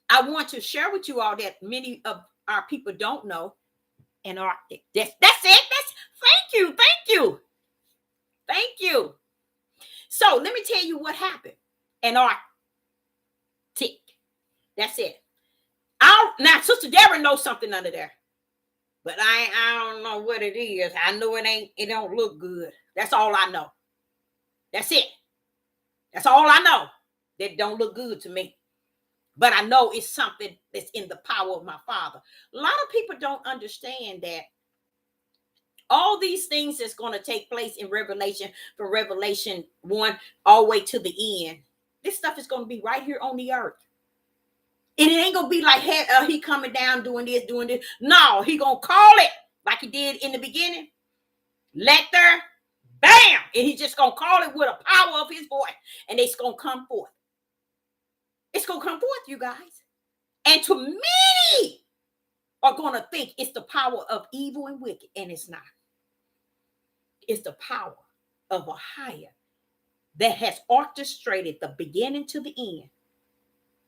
I want to share with you all that many of our people don't know, Antarctic. That's it. Thank you. So let me tell you what happened. Antarctic. That's it. Now, Sister Deborah knows something under there, but I don't know what it is. I know it don't look good. That's all I know. That's it. That's all I know. That don't look good to me. But I know it's something that's in the power of my Father. A lot of people don't understand that all these things that's going to take place in Revelation, from Revelation 1 all the way to the end, this stuff is going to be right here on the earth. And it ain't going to be like, hey, he coming down doing this, doing this. No, he going to call it like he did in the beginning. Let there, bam. And he just going to call it with a power of his voice. And it's going to come forth. It's going to come forth, you guys. And to many are going to think it's the power of evil and wicked. And it's not. It's the power of a higher that has orchestrated the beginning to the end.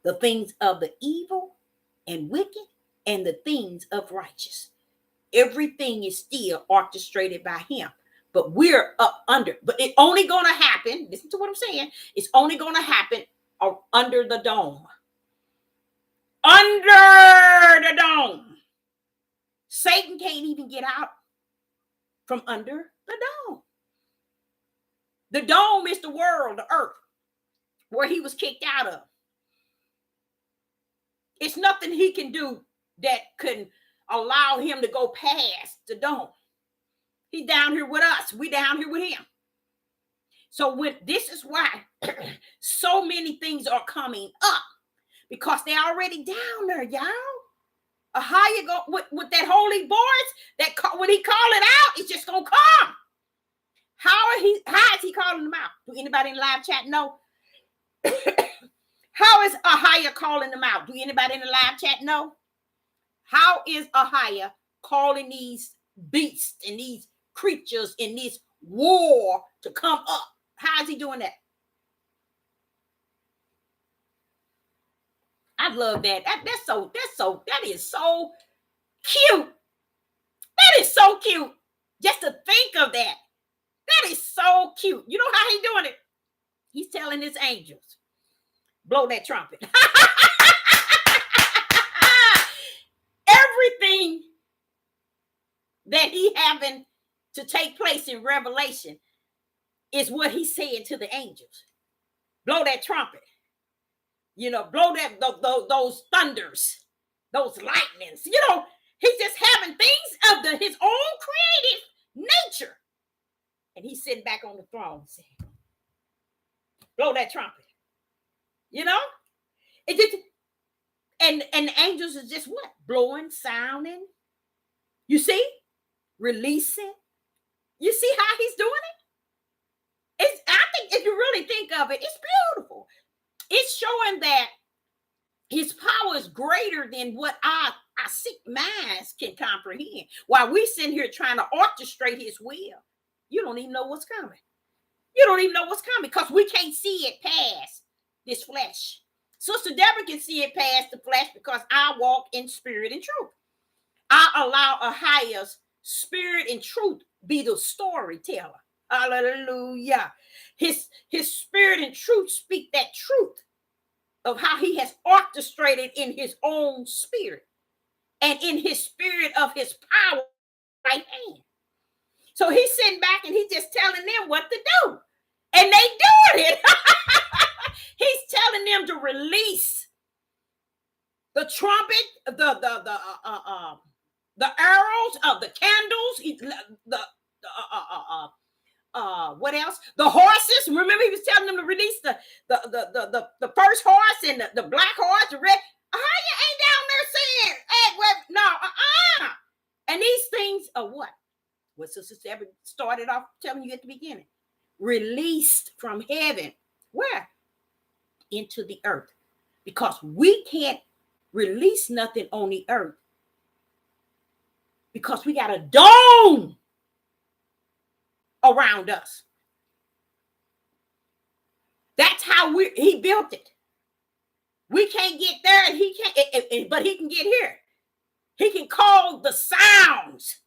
The things of the evil and wicked and the things of righteous. Everything is still orchestrated by him. But we're up under. But it's only going to happen. Listen to what I'm saying. It's only going to happen under the dome. Under the dome. Satan can't even get out from under the dome. The dome is the world, the earth, where he was kicked out of. It's nothing he can do that can allow him to go past the dome. He's down here with us. We down here with him. So this is why so many things are coming up, because they're already down there, y'all. A higher go with that holy voice, that when he call it out, it's just gonna come. How is he calling them out? Do anybody in the live chat know? How is Ahia calling them out? Do anybody in the live chat know? How is Ahia calling these beasts and these creatures in this war to come up? How is he doing that? I love that. That is so cute. That is so cute. Just to think of that. That is so cute. You know how he's doing it? He's telling his angels, blow that trumpet. Everything that he having to take place in Revelation is what he's saying to the angels. Blow that trumpet. You know, blow that those thunders, those lightnings. You know, he's just having things of his own creative nature. And he's sitting back on the throne saying, blow that trumpet. You know? It just, and the angels is just what? Blowing, sounding. You see? Releasing. You see how he's doing it? I think if you really think of it, it's beautiful. It's showing that his power is greater than what our sick minds can comprehend. While we sitting here trying to orchestrate his will, you don't even know what's coming. You don't even know what's coming because we can't see it past this flesh. Sister Deborah can see it past the flesh because I walk in spirit and truth. I allow Ahia's spirit and truth be the storyteller. Hallelujah. His spirit and truth speak that truth of how he has orchestrated in his own spirit and in his spirit of his power right hand. So he's sitting back and he's just telling them what to do. And they doing it. He's telling them to release the trumpet, the arrows of the candles, what else? The horses. Remember, he was telling them to release the first horse and the black horse, the red. How you ain't down there saying, hey, well, no, And these things are what? What Sister Deborah started off telling you at the beginning. Released from heaven. Where? Into the earth. Because we can't release nothing on the earth. Because we got a dome around us. That's how he built it. We can't get there, and he can't, but he can get here. He can call the sounds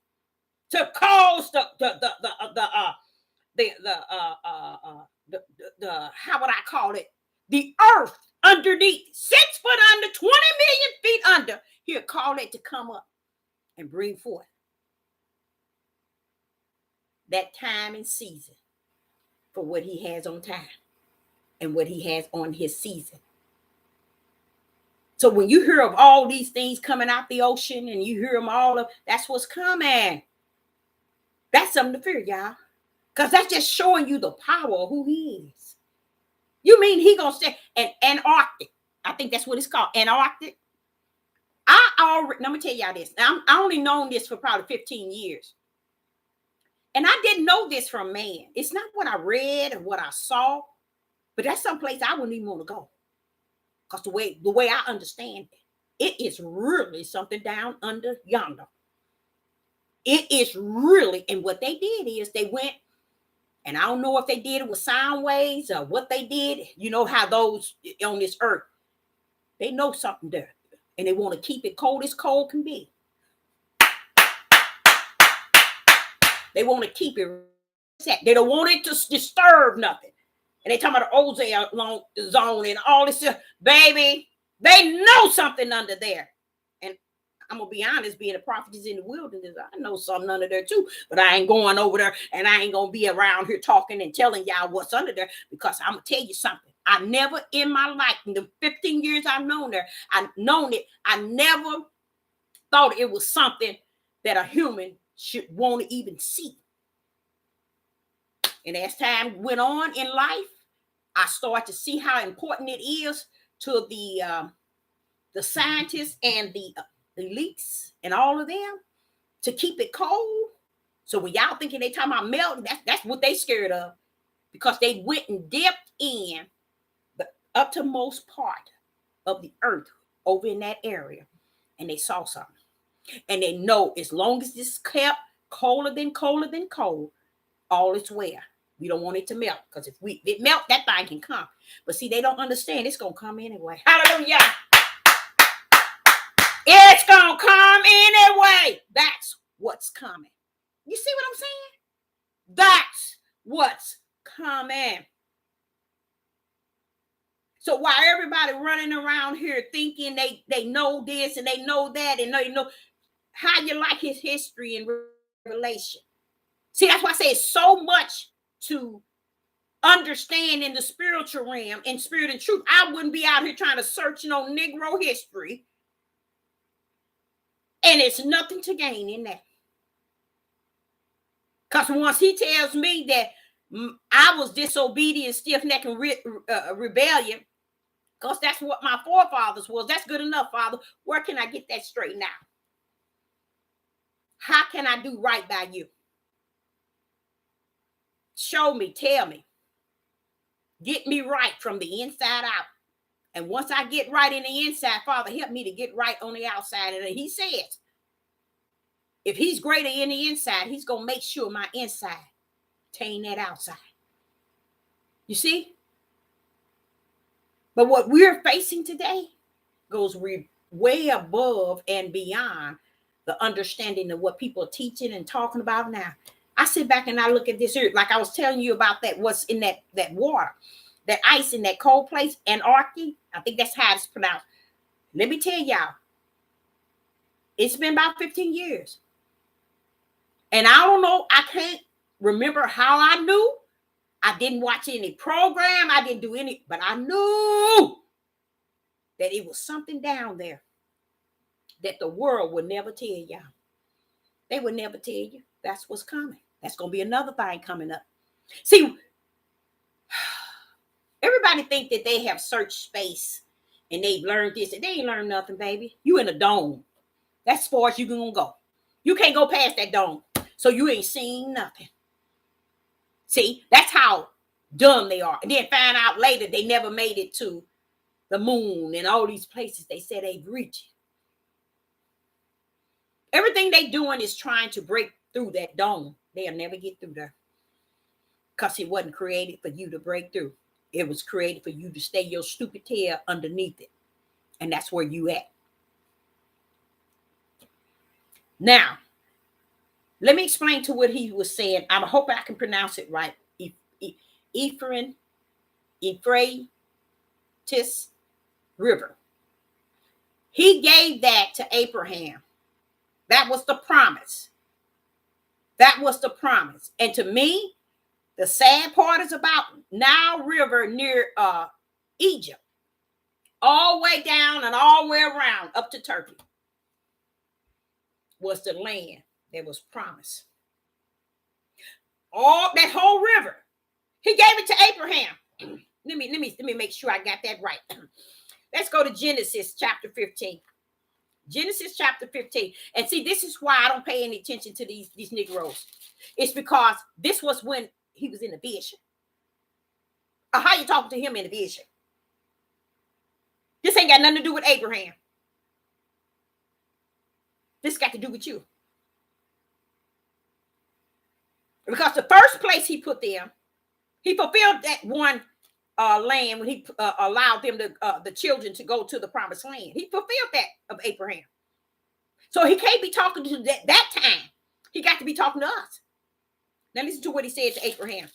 to cause the how would I call it? The earth underneath, 6 foot under, 20 million feet under. He'll call it to come up and bring forth that time and season for what he has on time and what he has on his season. So when you hear of all these things coming out the ocean and you hear them all of, that's what's coming. That's something to fear, y'all. Because that's just showing you the power of who he is. You mean he gonna stay in Antarctic? I think that's what it's called, Antarctic. Let me tell y'all this. I only known this for probably 15 years. And I didn't know this from man. It's not what I read or what I saw, but that's someplace I wouldn't even want to go. Because the way I understand it is really something down under yonder. It is really, and what they did is they went, and I don't know if they did it with sound waves or what they did. You know how those on this earth, they know something there, and they want to keep it cold as cold can be. They want to keep it set. They don't want it to disturb nothing. And they talking about the ozone zone and all this stuff. Baby, they know something under there. And I'm going to be honest, being a prophetess in the wilderness, I know something under there too. But I ain't going over there, and I ain't going to be around here talking and telling y'all what's under there, because I'm going to tell you something. I never in my life, in the 15 years I've known there, I've known it, I never thought it was something that a human should want to even see. And as time went on in life, I started to see how important it is to the scientists and the elites and all of them to keep it cold. So when y'all thinking they talking about melting, that's what they scared of, because they went and dipped in the uttermost part of the earth over in that area, and they saw something. And they know as long as this kept colder than cold, all is well. We don't want it to melt, because if it melt, that thing can come. But see, they don't understand it's going to come anyway. Hallelujah. It's going to come anyway. That's what's coming. You see what I'm saying? That's what's coming. So while everybody running around here thinking they know this and they know that and they know, how you like his history and Revelation. See, that's why I say it's so much to understand in the spiritual realm, in spirit and truth. I wouldn't be out here trying to search no Negro history. And it's nothing to gain in that. Because once he tells me that I was disobedient, stiff-necked, and rebellion, because that's what my forefathers was, that's good enough, Father. Where can I get that straightened out? How can I do right by you? Show me, tell me. Get me right from the inside out. And once I get right in the inside, Father, help me to get right on the outside. And he says, if he's greater in the inside, he's going to make sure my inside attain that outside. You see? But what we're facing today goes way above and beyond the understanding of what people are teaching and talking about now. I sit back and I look at this here, like I was telling you about that, what's in that water, that ice in that cold place, Antarctic. I think that's how it's pronounced. Let me tell y'all, it's been about 15 years. And I don't know, I can't remember how I knew. I didn't watch any program. I didn't do any, but I knew that it was something down there that the world would never tell y'all. They would never tell you. That's what's coming. That's going to be another thing coming up. See, everybody think that they have searched space and they've learned this. And they ain't learned nothing, baby. You in a dome. That's as far as you can go. You can't go past that dome. So you ain't seen nothing. See, that's how dumb they are. And then find out later they never made it to the moon and all these places they said they'd reach. Everything they doing is trying to break through that dome. They'll never get through there. Because it wasn't created for you to break through. It was created for you to stay your stupid tail underneath it. And that's where you at. Now, let me explain to what he was saying. I hope I can pronounce it right. Euphrates. River. He gave that to Abraham. That was the promise. That was the promise. And to me, the sad part is about Nile River near Egypt, all the way down and all the way around up to Turkey, was the land that was promised. All that whole river, he gave it to Abraham. Let me make sure I got that right. Let's go to Genesis chapter 15. Genesis chapter 15. And see, this is why I don't pay any attention to these Negroes. It's because this was when he was in a vision. How you talking to him in a vision? This ain't got nothing to do with Abraham. This got to do with you. Because the first place he put them, he fulfilled that one land when he allowed them to the children to go to the promised land. He fulfilled that of Abraham. So he can't be talking to that time. He got to be talking to us. Now listen to what he said to Abraham.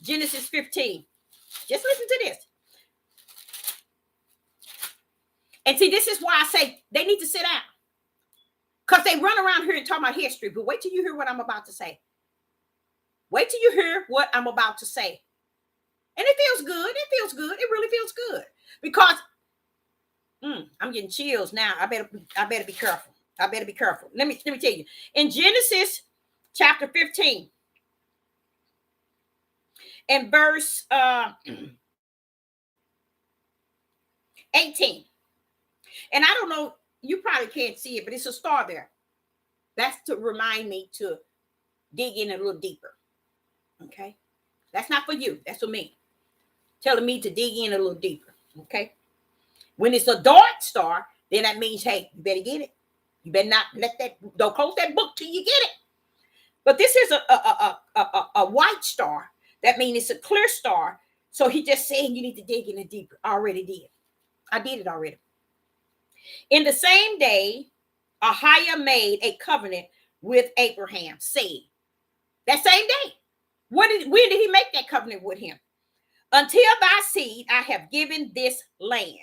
Genesis 15. Just listen to this. And see, this is why I say they need to sit down. Because they run around here and talk about history. But wait till you hear what I'm about to say. Wait till you hear what I'm about to say. And it feels good. It feels good. It really feels good. Because I'm getting chills now. I better be careful. I better be careful. Let me tell you. In Genesis chapter 15 and verse 18. And I don't know, you probably can't see it, but it's a star there. That's to remind me to dig in a little deeper. Okay? That's not for you. That's for me. Telling me to dig in a little deeper. Okay? When it's a dark star, then that means, hey, you better get it. You better not don't close that book till you get it. But this is a white star. That means it's a clear star. So he just saying you need to dig in it deeper. I already did. I did it already. In the same day, Ahiah made a covenant with Abraham, saying, that same day. When did he make that covenant with him? Until thy seed I have given this land.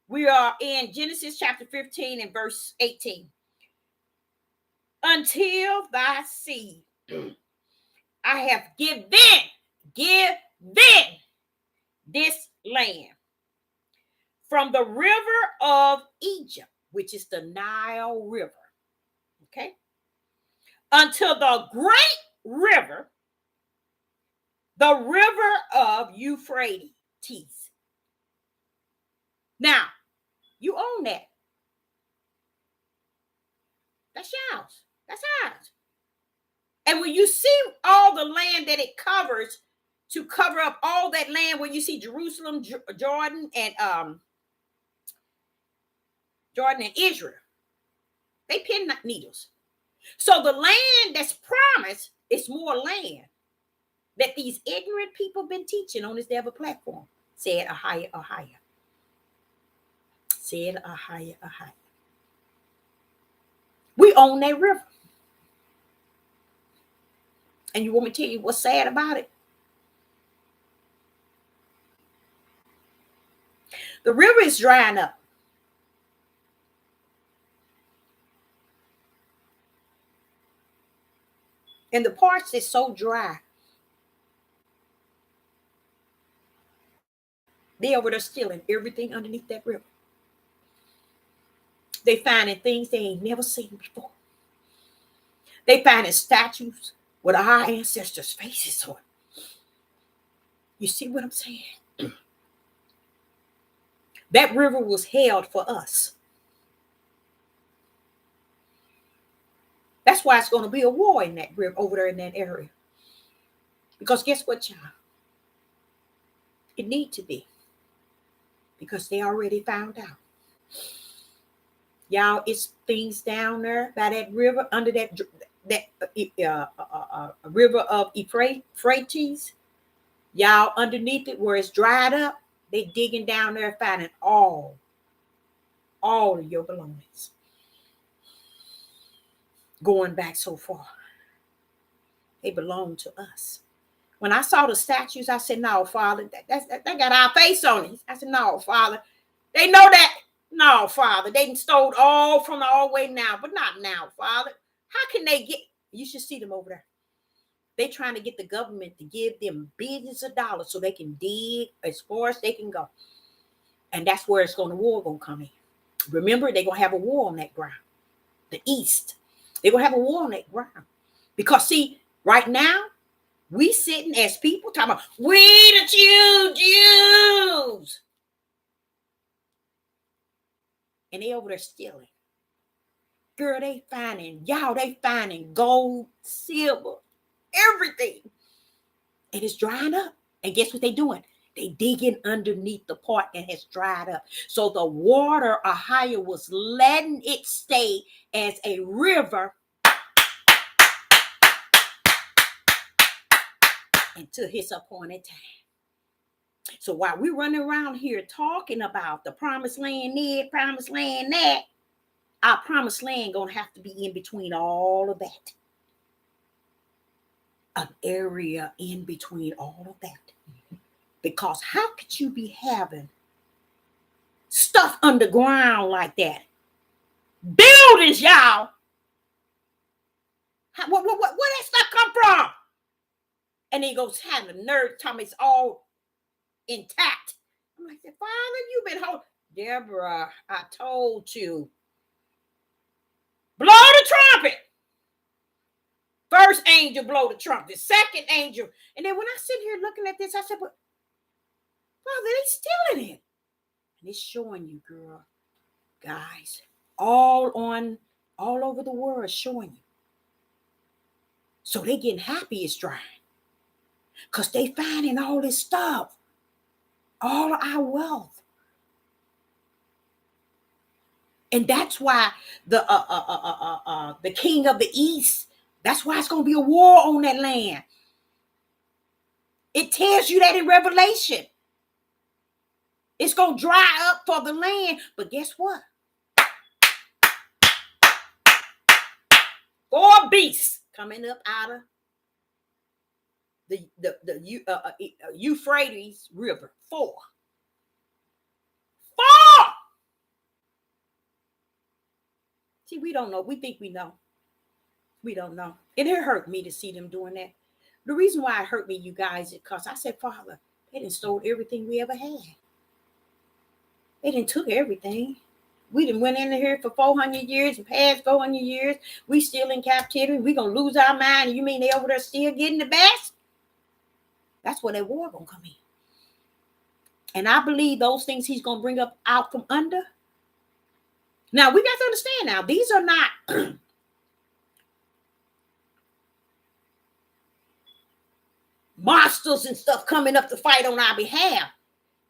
We are in Genesis chapter 15 and verse 18. Until thy seed I have given this land from the river of Egypt, which is the Nile River, okay, until the great river, the river of Euphrates. Now, you own that. That's yours. That's ours. And when you see all the land that it covers, to cover up all that land, when you see Jerusalem, Jordan, and Israel, they pin needles. So the land that's promised is more land that these ignorant people been teaching on this devil platform. Said Ahiah. Said Ahiah. We own that river. And you want me to tell you what's sad about it? The river is drying up. And the parts is so dry. They over there stealing everything underneath that river. They finding things they ain't never seen before. They finding statues with our ancestors' faces on. You see what I'm saying? That river was held for us. That's why it's going to be a war in that river over there in that area. Because guess what, y'all? It need to be. Because they already found out. Y'all, it's things down there by that river, under that river of Euphrates. Y'all, underneath it where it's dried up, they digging down there finding all of your belongings. Going back so far. They belong to us. When I saw the statues, I said, no, Father, that got our face on it. I said, no, Father, they know that. No, Father, they stole all from all the way now, but not now, Father. How can they get? You should see them over there. They trying to get the government to give them billions of dollars so they can dig as far as they can go. And that's where it's war gonna come in. Remember, they're gonna have a war on that ground. The East. They're gonna have a war on that ground. Because see, right now, we sitting as people talking about we the Jews. And they over there stealing. Girl, they finding gold, silver, everything. And it's drying up. And guess what they doing? They digging underneath the part that has dried up. So the water, Ohio, was letting it stay as a river until his appointed time. So while we're running around here talking about the promised land there, promised land that, our promised land gonna have to be in between all of that. An area in between all of that. Because how could you be having stuff underground like that? Buildings, y'all. Where that stuff come from? And he goes, having the nerve, telling me it's all intact. I'm like, Father, you've been holding. Deborah, I told you. Blow the trumpet. First angel blow the trumpet. Second angel. And then when I sit here looking at this, I said, but Father, they stealing it. And it's showing you, girl, guys, all over the world showing you. So they getting happy it's drying. Because they finding all this stuff. All of our wealth. And that's why the king of the East, that's why it's going to be a war on that land. It tells you that in Revelation. It's going to dry up for the land. But guess what? 4 beasts coming up out of the Euphrates River. 4. See, we don't know. We think we know. We don't know. And it hurt me to see them doing that. The reason why it hurt me, you guys, is because I said, Father, they done stole everything we ever had. They done took everything. We done went in here for 400 years and past 400 years. We still in captivity. We going to lose our mind. And you mean they over there still getting the best? That's where that war going to come in. And I believe those things he's going to bring up out from under. Now, we got to understand now, these are not monsters and stuff coming up to fight on our behalf.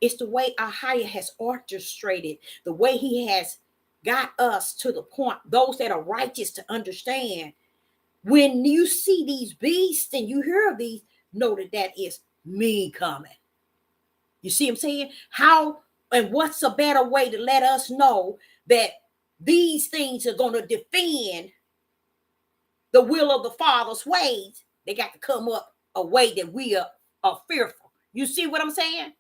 It's the way Ahia has orchestrated, the way he has got us to the point, those that are righteous to understand. When you see these beasts and you hear of these, know that is me coming. You see what I'm saying? How and what's a better way to let us know that these things are going to defend the will of the Father's ways? They got to come up a way that we are fearful. You see what I'm saying?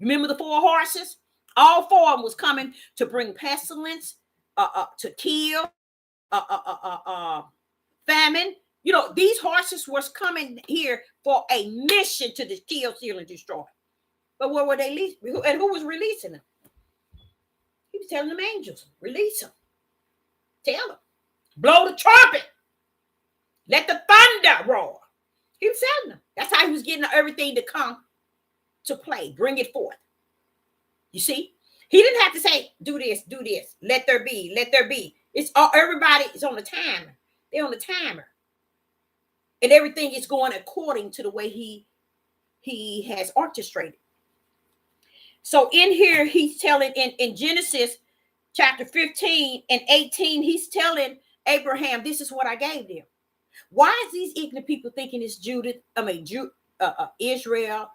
Remember the 4 horses? All 4 of them was coming to bring pestilence, to kill, famine. You know, these horses was coming here for a mission to kill, steal, and destroy. But where were they? And who was releasing them? He was telling them angels, release them. Tell them. Blow the trumpet. Let the thunder roar. He was telling them. That's how he was getting everything to come to play. Bring it forth. You see? He didn't have to say, do this, let there be, let there be. It's all, everybody is on the timer. They're on the timer. And everything is going according to the way he has orchestrated. So in here, he's telling in Genesis chapter 15 and 18, he's telling Abraham, this is what I gave them. Why is these ignorant people thinking it's Israel,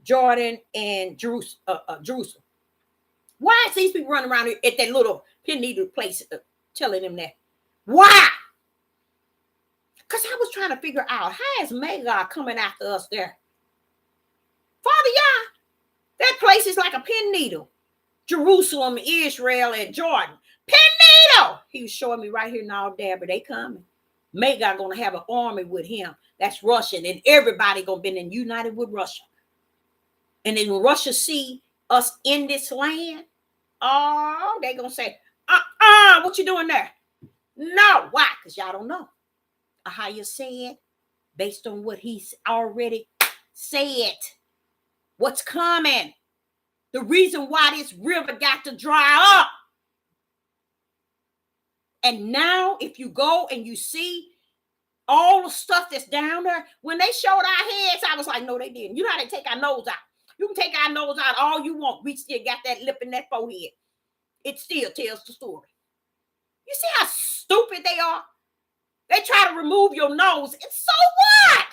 Jordan, and Jerusalem? Why is these people running around here at that little pin needle place telling them that? Why? Because I was trying to figure out, how is Magog coming after us there? Father Yah, that place is like a pin needle. Jerusalem, Israel, and Jordan. Pin needle. He was showing me right here now, Deborah, they coming. Magog gonna have an army with him that's Russian, and everybody gonna be united with Russia. And then when Russia see us in this land, oh, they gonna say, what you doing there? No, why? Because y'all don't know. Ahia said, based on what he's already said, what's coming. The reason why this river got to dry up. And now, if you go and you see all the stuff that's down there, when they showed our heads, I was like, no, they didn't. You know how they take our nose out. You can take our nose out all you want. We still got that lip and that forehead. It still tells the story. You see how stupid they are? They try to remove your nose. And so what?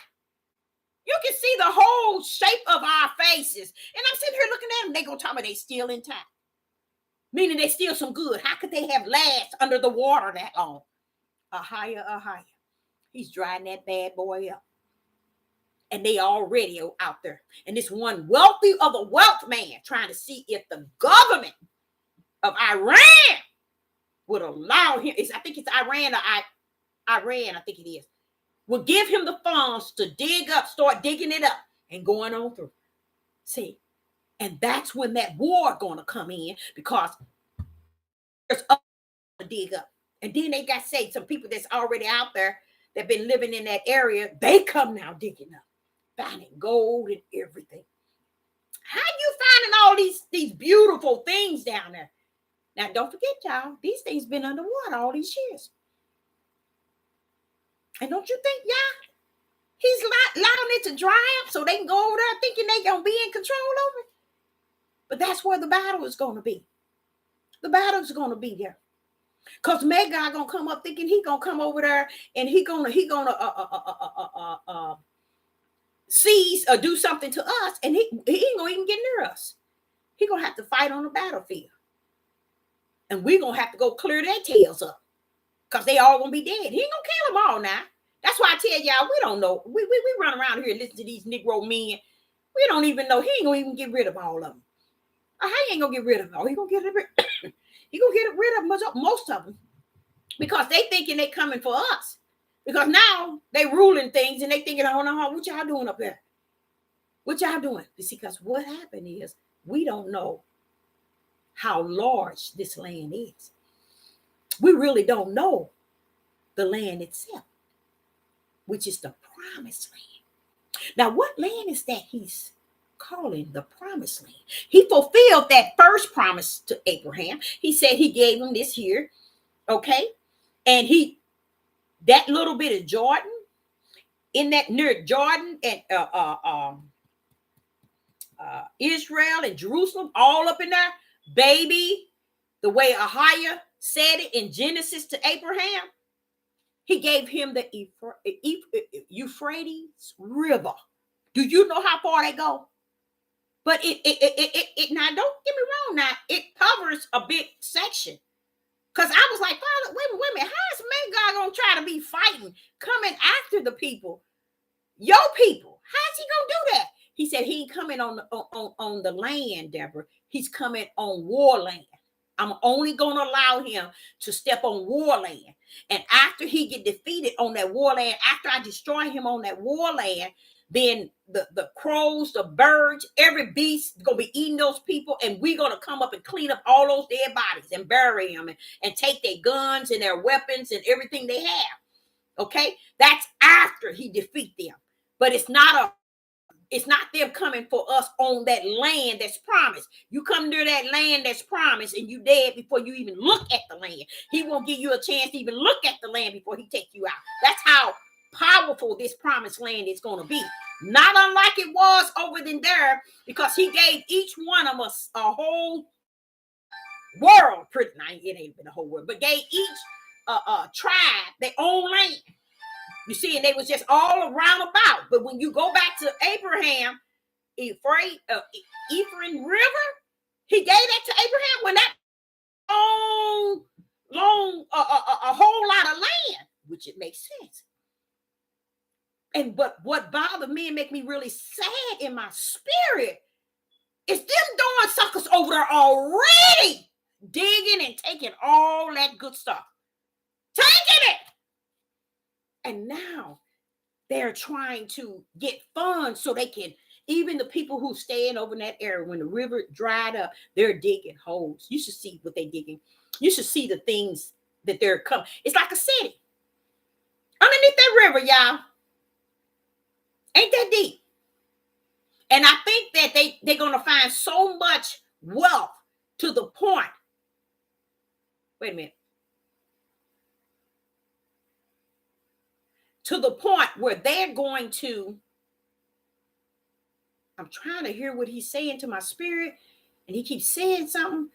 You can see the whole shape of our faces. And I'm sitting here looking at them. They gonna tell me they still intact. Meaning they still some good. How could they have last under the water that long? Ahia. He's drying that bad boy up. And they already out there. And this one wealthy of a wealth man trying to see if the government of Iran would allow him. I think it's Iran or Iran, I think it is. Will give him the funds to start digging it up and going on through. See, and that's when that war going to come in, because there's up to dig up. And then they got some people that's already out there that been living in that area, they come now digging up, finding gold and everything. How you finding all these beautiful things down there? Now, don't forget, y'all, these things been underwater all these years. And don't you think, y'all, he's allowing it to dry up so they can go over there thinking they going to be in control of it? But that's where the battle is going to be. The battle is going to be there. Because Magog going to come up thinking he going to come over there and he going to seize or do something to us, and he ain't going to even get near us. He going to have to fight on the battlefield. And we going to have to go clear their tails up. Because they all gonna be dead. He ain't gonna kill them all now. That's why I tell y'all, we don't know. We run around here and listen to these Negro men. We don't even know. He ain't gonna even get rid of all of them. How he ain't gonna get rid of them? He gonna get rid of most of them. Because they thinking they coming for us. Because now they ruling things and they thinking, oh no, what y'all doing up there? What y'all doing? Because what happened is we don't know how large this land is. We really don't know the land itself, which is the promised land. Now, what land is that he's calling the promised land? He fulfilled that first promise to Abraham. He said he gave him this here, okay? And that little bit of Jordan, in that near Jordan and Israel and Jerusalem, all up in there, baby, the way Ahia said it in Genesis to Abraham, he gave him the Euphrates River. Do you know how far they go? But it now, don't get me wrong, now it covers a big section. Because I was like, Father, wait a minute, how is Magog gonna try to be fighting, coming after the people, your people? How's he gonna do that? He said he ain't coming on the land, Deborah. He's coming on war land. I'm only going to allow him to step on war land. And after he get defeated on that war land, after I destroy him on that war land, then the crows, the birds, every beast is going to be eating those people. And we're going to come up and clean up all those dead bodies and bury them and take their guns and their weapons and everything they have. Okay? That's after he defeat them. But it's not them coming for us on that land that's promised. You come near that land that's promised and you dead before you even look at the land. He won't give you a chance to even look at the land before he take you out. That's how powerful this promised land is going to be. Not unlike it was over there, because he gave each one of us a whole world. It ain't been a whole world, but gave each tribe their own land. You see, and they was just all around about. But when you go back to Abraham, Ephraim River, he gave that to Abraham when that long, a whole lot of land, which it makes sense. But what bothered me and make me really sad in my spirit is them doing suckers over there already digging and taking all that good stuff. Taking it. And now they're trying to get funds so they can, even the people who staying over in that area, when the river dried up, they're digging holes. You should see what they're digging. You should see the things that they're coming. It's like a city. Underneath that river, y'all. Ain't that deep? And I think that they're going to find so much wealth to the point. Wait a minute. To the point where they're going to, I'm trying to hear what he's saying to my spirit, and he keeps saying something,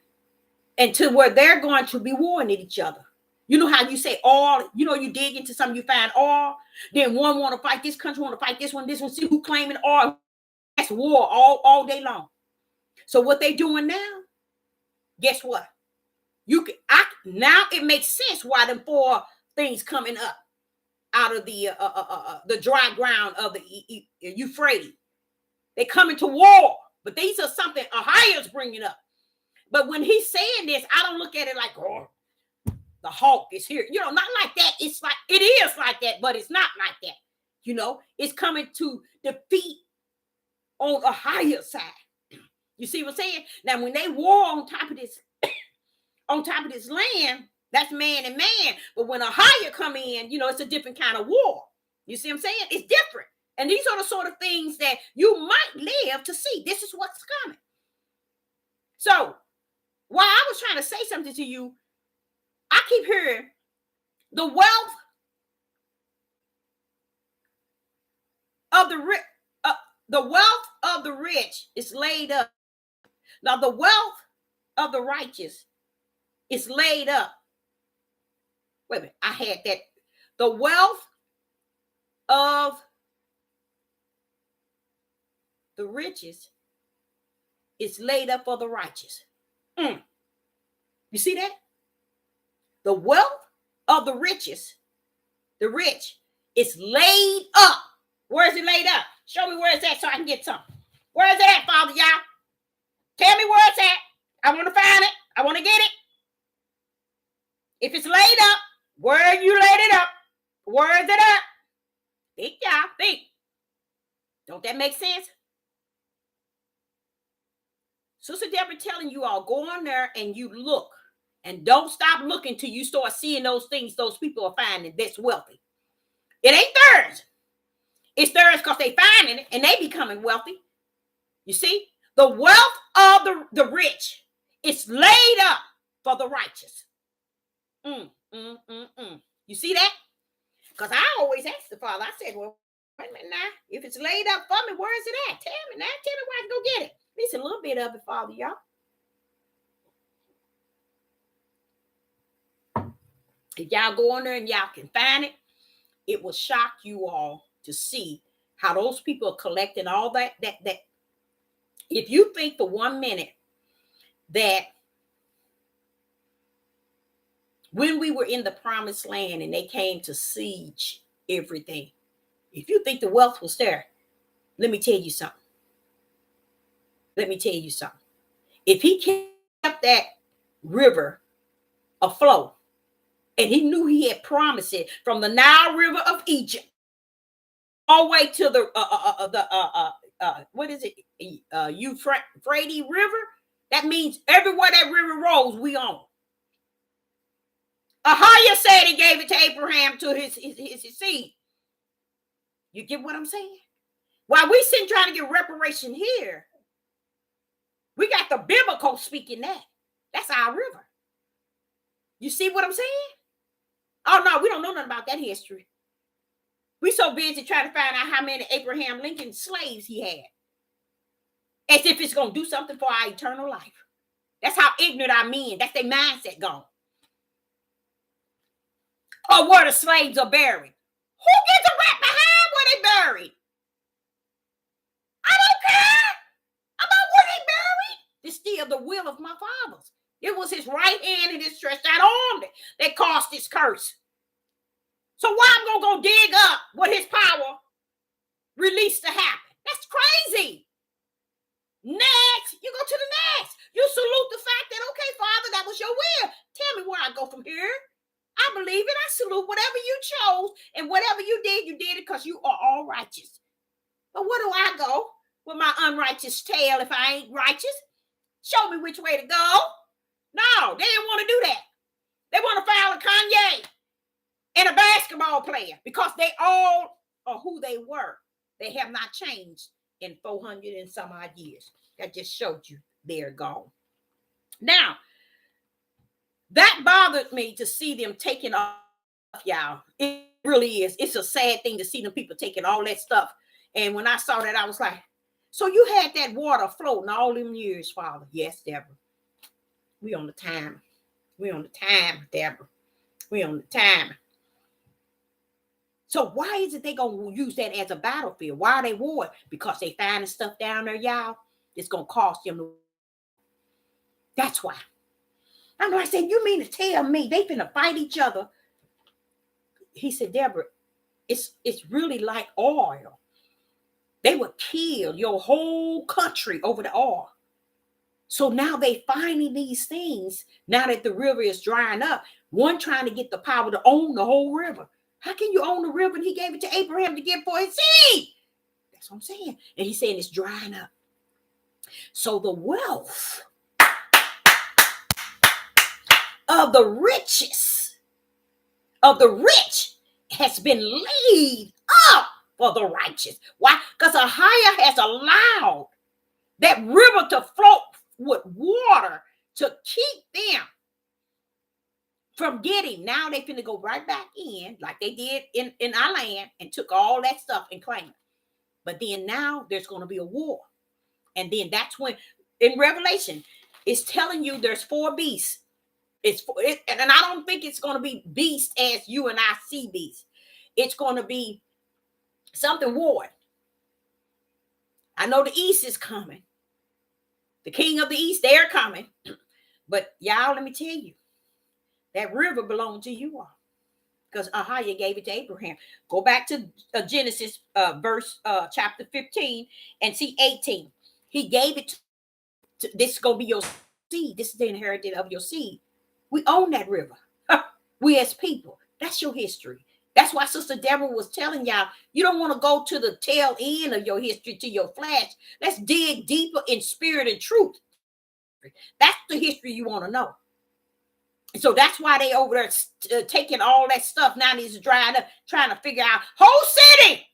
and to where they're going to be warring at each other. You know how you say oil, you know, you dig into something, you find oil, then one want to fight this country, want to fight this one, see who claiming oil. That's war all day long. So what they doing now, guess what? Now it makes sense why them 4 things coming up out of the dry ground of the Euphrates. They coming to war, but these are something Ahijah's bringing up. But when he's saying this, I don't look at it like, oh, the Hulk is here. You know, not like that. It's like, it is like that, but it's not like that. You know, it's coming to defeat on Ahijah's side. You see what I'm saying? Now, when they war on top of this land, that's man and man. But when Ahijah come in, you know, it's a different kind of war. You see what I'm saying? It's different. And these are the sort of things that you might live to see. This is what's coming. So while I was trying to say something to you, I keep hearing the wealth of the rich is laid up. Now the wealth of the righteous is laid up. Wait a minute, I had that. The wealth of the riches is laid up for the righteous. You see that? The wealth of the riches, the rich, is laid up. Where is it laid up? Show me where it's at so I can get some. Where is it at, Father, y'all? Tell me where it's at. I want to find it. I want to get it. If it's laid up, where you laid it up? Where is it at? Think, y'all. Think. Don't that make sense? Sister Deborah telling you all, go on there and you look. And don't stop looking till you start seeing those things those people are finding that's wealthy. It ain't theirs. It's theirs because they finding it and they becoming wealthy. You see? The wealth of the rich is laid up for the righteous. You see that? Because I always ask the Father, I said, well, wait a minute now. If it's laid up for me, where is it at? Tell me now. Tell me where I can go get it. At least a little bit of it, Father, y'all. If y'all go on there and y'all can find it, it will shock you all to see how those people are collecting all that. If you think for 1 minute that when we were in the promised land and they came to siege everything, if you think the wealth was there, let me tell you something. If he kept that river afloat, and he knew he had promised it from the Nile River of Egypt all the way to the Euphrates River. That means everywhere that river rolls, we own. Ahijah said he gave it to Abraham to his seed. You get what I'm saying? While we sitting trying to get reparation here, we got the biblical speaking that. That's our river. You see what I'm saying? Oh, no, we don't know nothing about that history. We so busy trying to find out how many Abraham Lincoln slaves he had. As if it's going to do something for our eternal life. That's how ignorant our men. That's their mindset gone. Or where the slaves are buried. Who gives a rap behind where they buried? I don't care about where they buried. It's still the will of my Father's. It was his right hand and his stretched out arm that caused this curse. So why I'm going to go dig up what his power release to happen. That's crazy. Next, you go to the next. You salute the fact that, okay, Father, that was your will. Tell me where I go from here. I believe it. I salute whatever you chose, and whatever you did it because you are all righteous. But where do I go with my unrighteous tail if I ain't righteous? Show me which way to go. No, they didn't want to do that. They want to follow Kanye and a basketball player because they all are who they were. They have not changed in 400 and some odd years. That just showed you they're gone. Now, that bothered me to see them taking off, y'all. It really is. It's a sad thing to see them people taking all that stuff. And when I saw that, I was like, so you had that water floating all them years, Father? Yes, Deborah. We on the time. We on the time, Deborah. We on the time. So why is it they gonna use that as a battlefield? Why are they war? Because they finding stuff down there, y'all. It's gonna cost them. That's why. I'm like saying, you mean to tell me they finna fight each other? He said, Deborah, it's really like oil. They would kill your whole country over the oil. So now they finding these things. Now that the river is drying up, one trying to get the power to own the whole river. How can you own the river? And he gave it to Abraham to give for his seed. That's what I'm saying. And he's saying it's drying up. So the wealth of the riches of the rich has been laid up for the righteous. Why? Because Ahiah has allowed that river to float with water to keep them from getting. Now they finna go right back in like they did in our land and took all that stuff and claimed it. But then now there's going to be a war. And then that's when in Revelation it's telling you there's 4 beasts. And I don't think it's going to be beast as you and I see beast. It's going to be something warring. I know the east is coming. The king of the east, they're coming. But y'all, let me tell you, that river belonged to you all. Because Ahiah gave it to Abraham. Go back to Genesis chapter 15 and see 18. He gave it to this is going to be your seed. This is the inheritance of your seed. We own that river. We as people. That's your history. That's why Sister Deborah was telling y'all, you don't want to go to the tail end of your history to your flesh. Let's dig deeper in spirit and truth. That's the history you want to know. So that's why they over there taking all that stuff now needs to dry up, trying to figure out whole city.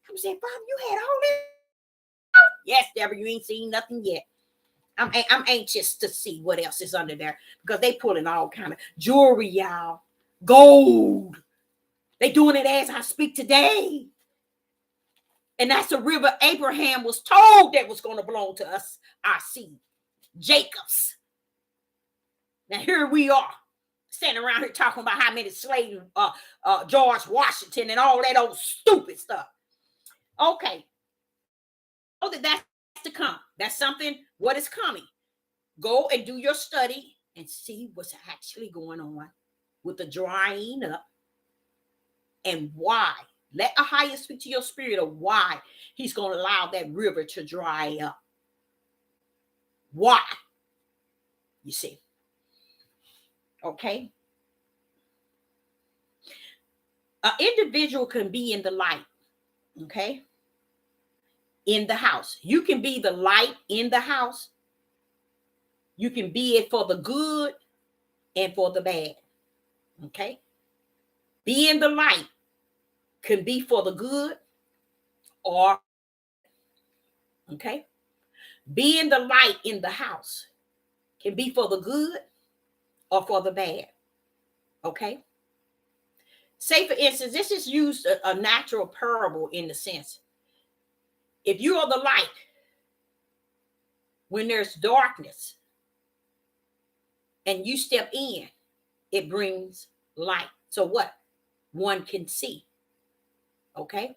I'm saying, Bob, you had all this. Yes, Deborah, you ain't seen nothing yet. I'm anxious to see what else is under there because they pulling all kind of jewelry, y'all, gold. They doing it as I speak today. And that's the river Abraham was told that was going to belong to us, our seed, Jacob's. Now here we are, standing around here talking about how many slaves, George Washington and all that old stupid stuff. Okay. Oh, that's to come. That's something, what is coming. Go and do your study and see what's actually going on with the drying up and why. Let Ahiah speak to your spirit of why he's going to allow that river to dry up. Why? You see. Okay. An individual can be in the light. Okay. In the house. You can be the light in the house. You can be it for the good and for the bad. Okay. Being the light can be for the good or, okay. Being the light in the house can be for the good or for the bad. Okay. Say, for instance, this is used a natural parable in the sense. If you are the light, when there's darkness and you step in, it brings light. So what? One can see. Okay?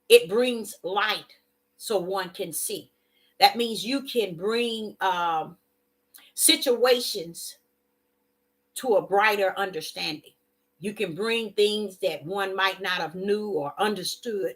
It brings light so one can see. That means you can bring situations to a brighter understanding. You can bring things that one might not have knew or understood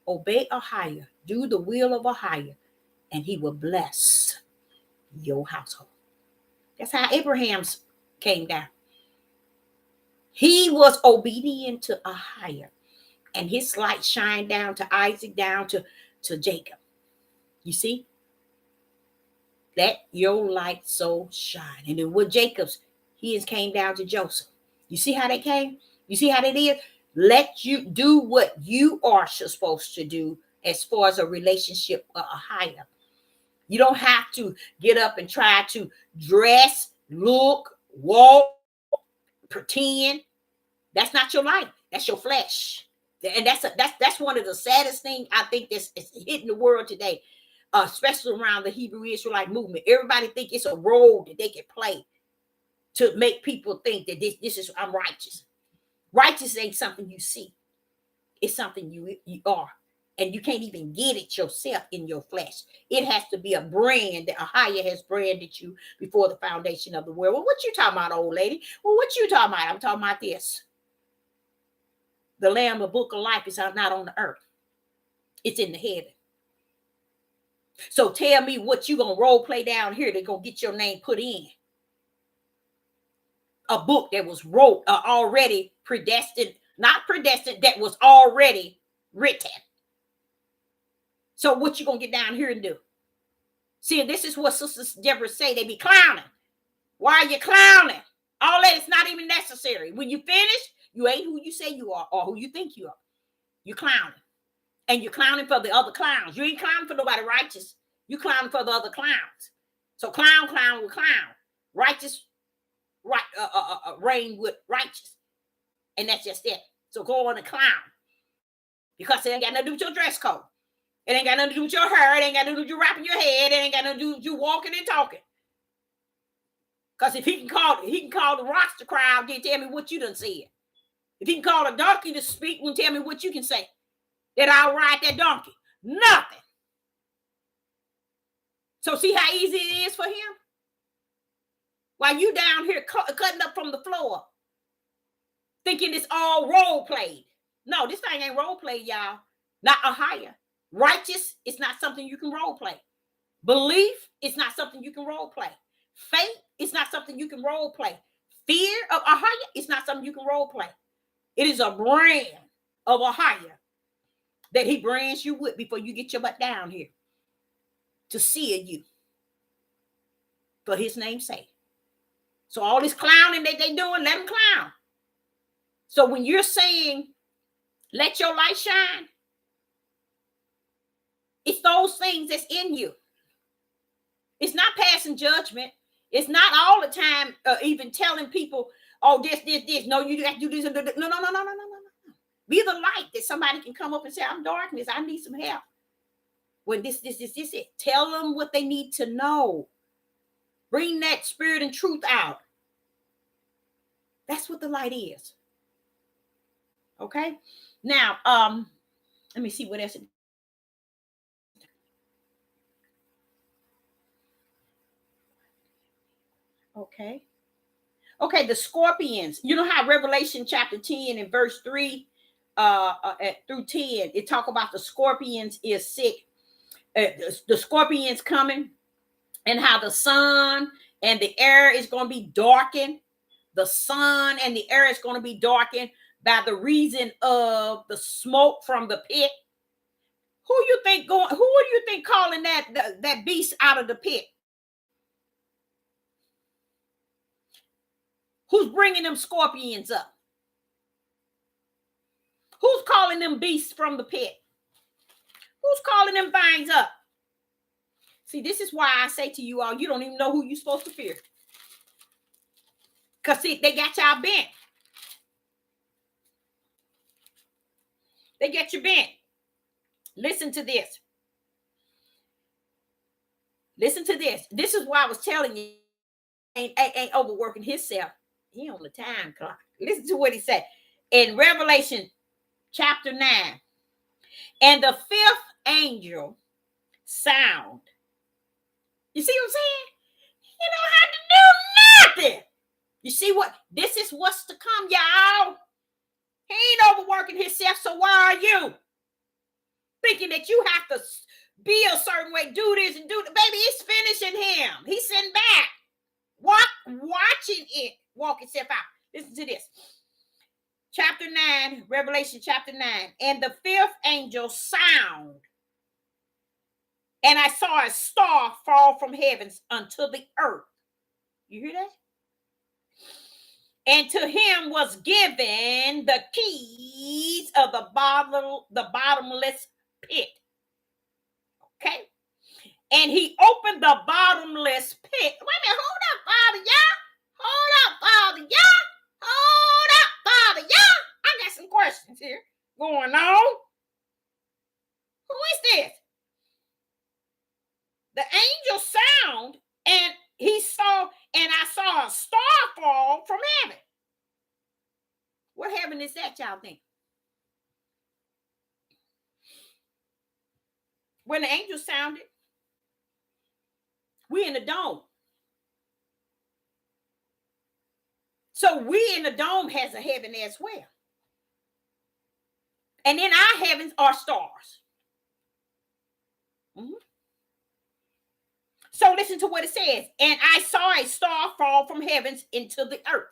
Obey Ahijah. Do the will of Ahijah, and he will bless your household. That's how Abraham's came down. He was obedient to Ahijah, and his light shined down to Isaac, down to Jacob. You see? Let your light so shine. And then with Jacob's, his came down to Joseph. You see how they came? You see how they did? Let you do what you are supposed to do as far as a relationship with Ahijah. You don't have to get up and try to dress, look, walk, pretend. That's not your life. That's your flesh. And that's one of the saddest things I think that's hitting the world today, especially around the Hebrew Israelite movement. Everybody think it's a role that they can play to make people think that this is, I'm righteous. Righteous ain't something you see. It's something you are. And you can't even get it yourself in your flesh. It has to be a brand that Ahijah has branded you before the foundation of the world. Well, what you talking about, old lady? Well, what you talking about? I'm talking about this. The Lamb, the book of life is not on the earth. It's in the heaven. So tell me what you going to role play down here that's going to get your name put in. A book that was wrote already predestined, not predestined, that was already written. So what you going to get down here and do? See, this is what Sister Deborah say. They be clowning. Why are you clowning? All that is not even necessary. When you finish, you ain't who you say you are or who you think you are. You clowning. And you're clowning for the other clowns. You ain't clowning for nobody righteous. You clowning for the other clowns. So clown with clown. Righteous reign with righteous. And that's just it. So go on and clown. Because it ain't got nothing to do with your dress code. It ain't got nothing to do with your hair. It ain't got nothing to do with you wrapping your head. It ain't got nothing to do with you walking and talking. Because if he can call the rocks to cry out, then tell me what you done said. If he can call a donkey to speak, then tell me what you can say. That I'll ride that donkey. Nothing. So see how easy it is for him? While you down here cutting up from the floor, thinking it's all role played. No, this thing ain't role played, y'all. Not Ahijah. Righteous is not something you can role play. Belief is not something you can role play. Faith is not something you can role play. Fear of Ahijah is not something you can role play. It is a brand of Ahijah that he brands you with before you get your butt down here to seal you for his name's sake. So all this clowning that they doing, let them clown. So when you're saying, let your light shine, it's those things that's in you. It's not passing judgment. It's not all the time even telling people, oh, this. No, you have to do this. No. Be the light that somebody can come up and say, I'm darkness. I need some help. When this it. Tell them what they need to know. Bring that spirit and truth out. That's what the light is. Okay? Now, let me see what else. Okay, the scorpions. You know how Revelation chapter 10 and verse 3 through 10, it talk about the scorpions is sick. The scorpions coming, and how the sun and the air is going to be darkened. The sun and the air is going to be darkened by the reason of the smoke from the pit. Who do you think calling that beast out of the pit? Who's bringing them scorpions up? Who's calling them beasts from the pit? Who's calling them things up? See, this is why I say to you all, you don't even know who you're supposed to fear. Because, see, they got y'all bent. They get you bent. Listen to this. Listen to this. This is why I was telling you, ain't overworking himself. He on the time clock. Listen to what he said in Revelation chapter 9. And the fifth angel sound. You see what I'm saying? He don't have to do nothing. You see what? This is what's to come, y'all. He ain't overworking himself, so why are you? thinking that you have to be a certain way, do this and do that. Baby, it's finishing him. He's sitting back, watching it walk itself out. Listen to this. Chapter 9, Revelation chapter 9. And the fifth angel sound, and I saw a star fall from heavens unto the earth. You hear that? And to him was given the keys of the bottomless pit. Okay? And he opened the bottomless pit. Wait a minute, hold up, Father, y'all. Hold up, Father, y'all. Hold up, Father, y'all. I got some questions here going on. Who is this? The angel sound, and I saw a star fall from heaven. What heaven is that, y'all think? When the angel sounded, we in the dome. So we in the dome has a heaven as well. And in our heavens are stars. Mm-hmm. So listen to what it says. And I saw a star fall from heavens into the earth,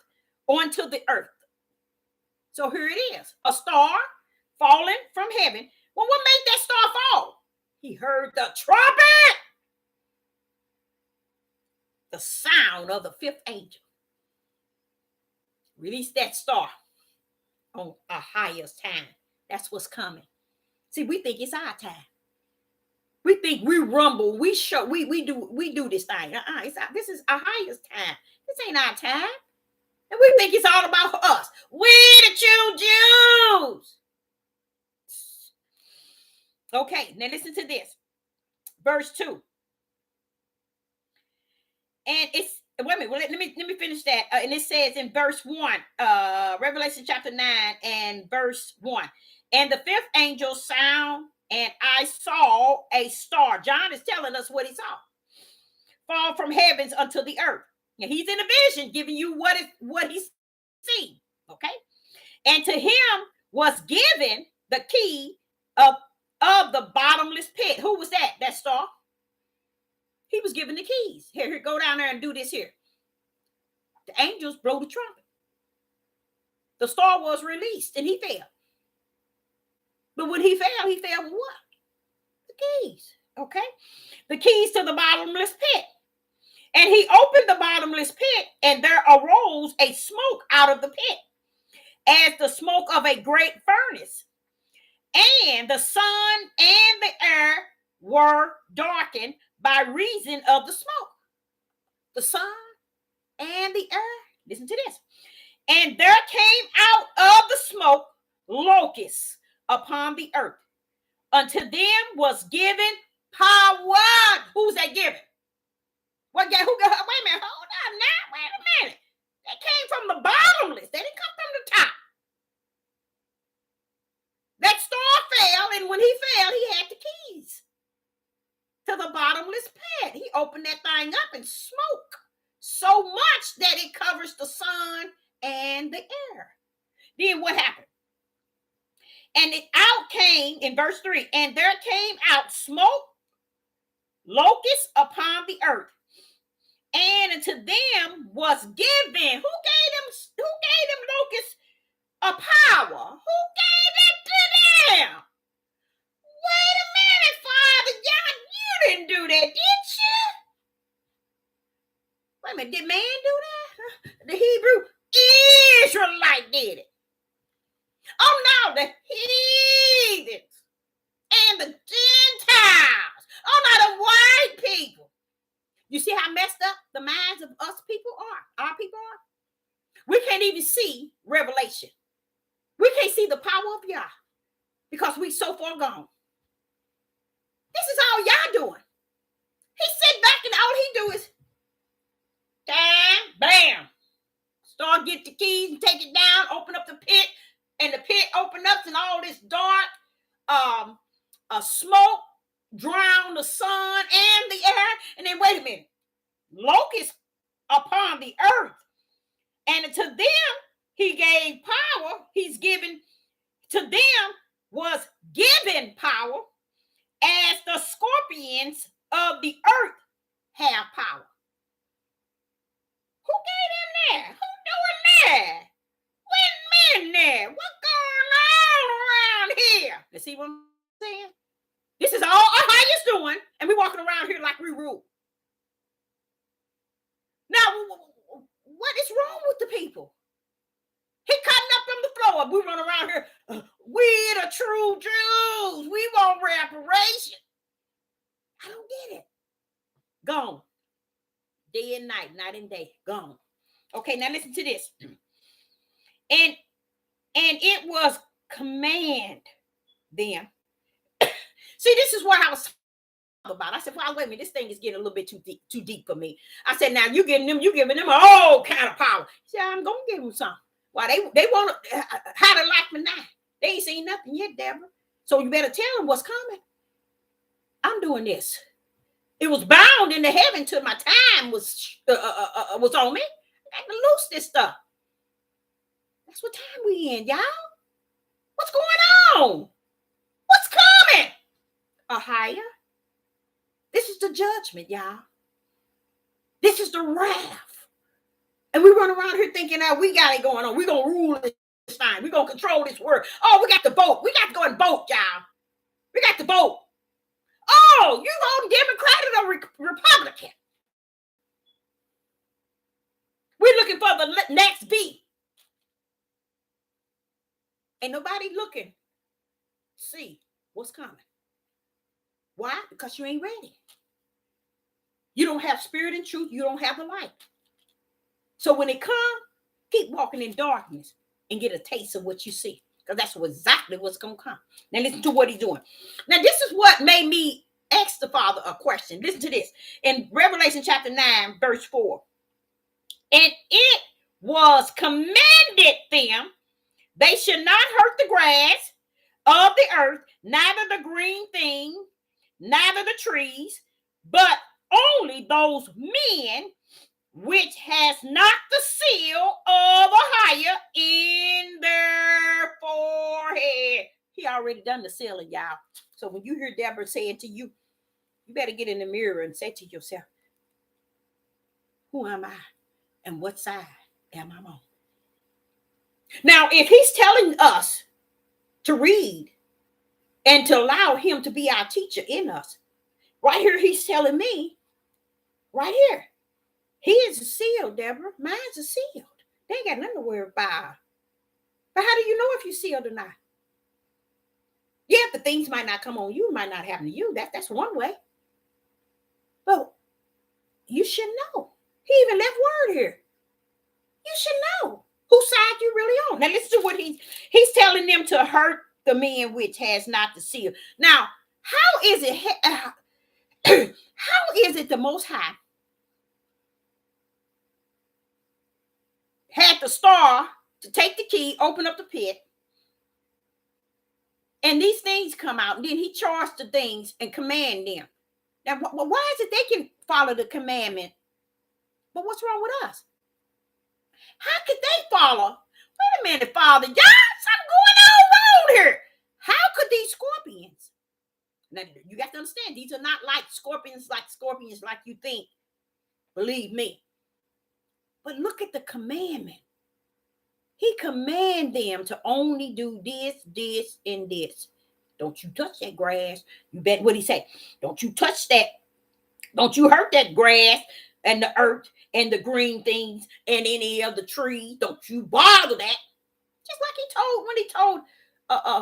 onto the earth. So here it is, a star falling from heaven. Well, what made that star fall? He heard the trumpet, the sound of the fifth angel. Release that star on our highest time. That's what's coming. See, we think it's our time. We think we rumble, we show, we do this thing. This is our highest time. This ain't our time. And we think it's all about us. We the true Jews. Okay, now listen to this. Verse 2. And it's, wait a minute, well, let me finish that. And it says in verse 1, Revelation chapter 9 and verse 1. And the fifth angel sound, and I saw a star. John is telling us what he saw. Fall from heavens unto the earth. Now he's in a vision giving you what he's seen. Okay. And to him was given the key of the bottomless pit. Who was that? That star. He was given the keys. Here, go down there and do this here. The angels blow the trumpet. The star was released and he fell. But when he fell with what? The keys. Okay. The keys to the bottomless pit. And he opened the bottomless pit, and there arose a smoke out of the pit, as the smoke of a great furnace. And the sun and the air were darkened by reason of the smoke. The sun and the air. Listen to this. And there came out of the smoke locusts upon the earth. Unto them was given power. Who's that given? Wait a minute, hold on now. Wait a minute. They came from the bottomless. They didn't come from the top. That star fell, and when he fell, he had the keys to the bottomless pit. He opened that thing up and smoke so much that it covers the sun and the air. Then what happened? And it out came, in verse 3, and there came out smoke, locusts upon the earth. And unto them was given. Who gave them locusts a power? Who gave it to them? Wait a minute, Father John, you didn't do that, did you? Wait a minute, did man do that? The Hebrew Israelite did it. Oh no, the heathens and the Gentiles. Oh no, the white people. You see how messed up the minds of us people are? Our people are? We can't even see revelation. We can't see the power of Yah because we so far gone. This is all Yah doing. He sit back and all he do is bam. Start get the keys and take it down, open up the pit, and the pit open up and all this dark smoke drown the sun and the air. And then wait a minute, locusts upon the earth. And to them he gave power. He's given, to them was given power. scorpions of the earth have power. Who gave them that? Who doing that? Wait a minute. What's going on around here? You see what I'm saying? This is all Ahia's doing, and we walking around here like we rule. Now, what is wrong with the people? He cutting up on the floor. We run around here. We the true Jews. We want reparation. I don't get it. Gone. Day and night, night and day. Gone. Okay, now listen to this. And it was command them. See, this is what I was talking about. I said, well, wait a minute, this thing is getting a little bit too deep for me. I said, now you giving them all kind of power. He said, I'm gonna give them some. Why they want to how to like me now? They ain't seen nothing yet, Deborah. So you better tell them what's coming. I'm doing this. It was bound in the heaven till my time was on me. I got to loose this stuff. That's what time we in, y'all. What's going on? What's coming? Ahia. This is the judgment, y'all. This is the wrath. And we run around here thinking that we got it going on. We're going to rule this time. We're going to control this world. Oh, we got the vote. We got to go and vote, y'all. We got to vote. Oh, you voting Democrat or Republican? We're looking for the next beat. Ain't nobody looking. See what's coming. Why? Because you ain't ready. You don't have spirit and truth. You don't have the light. So when it comes, keep walking in darkness and get a taste of what you see. Because that's exactly what's going to come. Now listen to what he's doing. Now this is what made me ask the Father a question. Listen to this. In Revelation chapter 9, verse 4. And it was commanded them, they should not hurt the grass of the earth, neither the green thing, neither the trees, but only those men which has not the seal of Ahia in their forehead. He already done the sealing, y'all. So when you hear Deborah saying to you, you better get in the mirror and say to yourself, who am I and what side am I on? Now, if he's telling us to read and to allow him to be our teacher in us, right here he's telling me, right here, he is a seal, Deborah. Mine's a sealed. They ain't got nothing to worry about. But how do you know if you're sealed or not? Yeah, the things might not come on you, might not happen to you. That's one way. But you should know. He even left word here. You should know whose side you really on. Now listen to what he's telling them to hurt the men which has not the seal. Now, how is it the Most High had the star to take the key, open up the pit, and these things come out, and then he charged the things and command them. Now, why is it they can follow the commandment, but what's wrong with us? How could they follow? Wait a minute, Father, y'all, something going on here. How could these scorpions? Now, you got to understand, these are not like scorpions like you think. Believe me. But look at the commandment. He command them to only do this, this, and this. Don't you touch that grass. You bet what he say. Don't you touch that. Don't you hurt that grass and the earth and the green things and any of the trees. Don't you bother that. Just like he told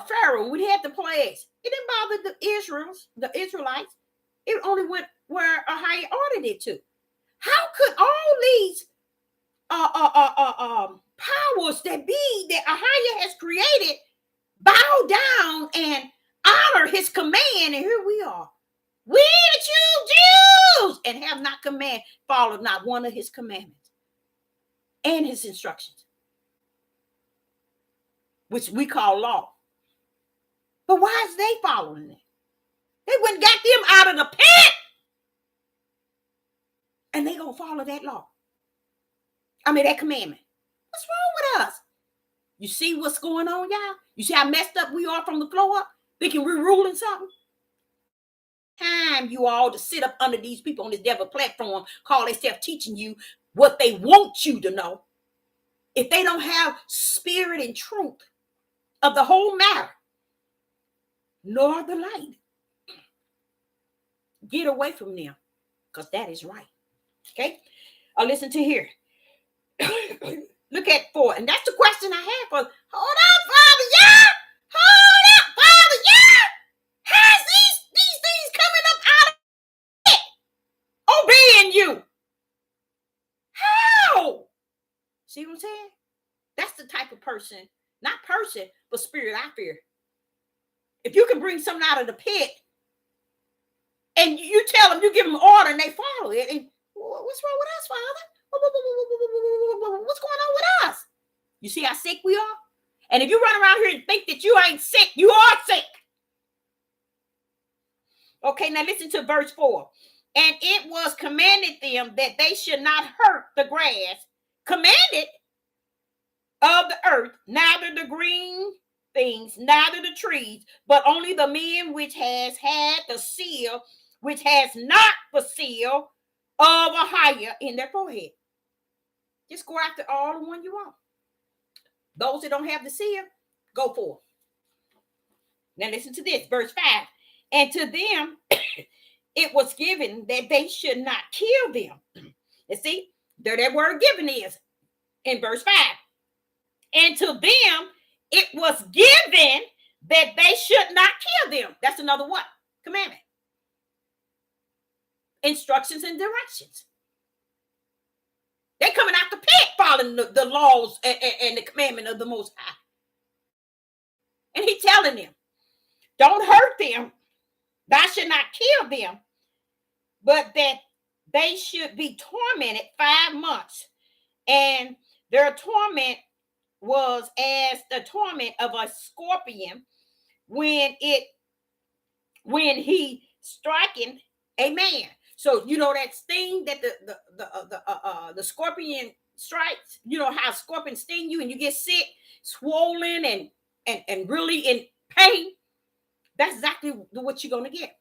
Pharaoh when he had the plagues. It didn't bother the Israelites. It only went where Ahia ordered it to. How could all these powers that be that Ahia has created bow down and honor his command? And here we are. We the true Jews and have not followed not one of his commandments and his instructions, which we call law. But why is they following it? They went and got them out of the pit and they gonna follow that law. That commandment. What's wrong with us? You see what's going on, y'all? You see how messed up we are from the floor up? Thinking we're ruling something? time you all to sit up under these people on this devil platform, call themselves teaching you what they want you to know. If they don't have spirit and truth of the whole matter, nor the light, get away from them, because that is right. Okay? Listen to here. Look at 4. And that's the question I have for. Hold up, Father, yeah. Hold up, Father, yeah. How's these things coming up out of it? Obeying you. How? See what I'm saying? That's the type of person, not person, but spirit I fear. If you can bring something out of the pit and you tell them, you give them order and they follow it, and what's wrong with us, Father? What's going on with us? You see how sick we are? And if you run around here and think that you ain't sick, you are sick. Okay, now listen to verse 4. And it was commanded them that they should not hurt the grass, commanded of the earth, neither the green things, neither the trees, but only the men which has had the seal, which has not the seal of a higher in their forehead. Just go after all the one you want. Those that don't have the seal, go for it. Now listen to this, verse 5. And to them it was given that they should not kill them. You see, there that word given is in verse 5. And to them it was given that they should not kill them. That's another what? Commandment. Instructions and directions. They're coming out the pit following the laws and the commandment of the Most High. And he's telling them, don't hurt them. Thou should not kill them, but that they should be tormented 5 months. And their torment was as the torment of a scorpion when he striking a man. So you know that sting that the scorpion strikes. You know how scorpions sting you and you get sick, swollen, and really in pain. That's exactly what you're gonna get.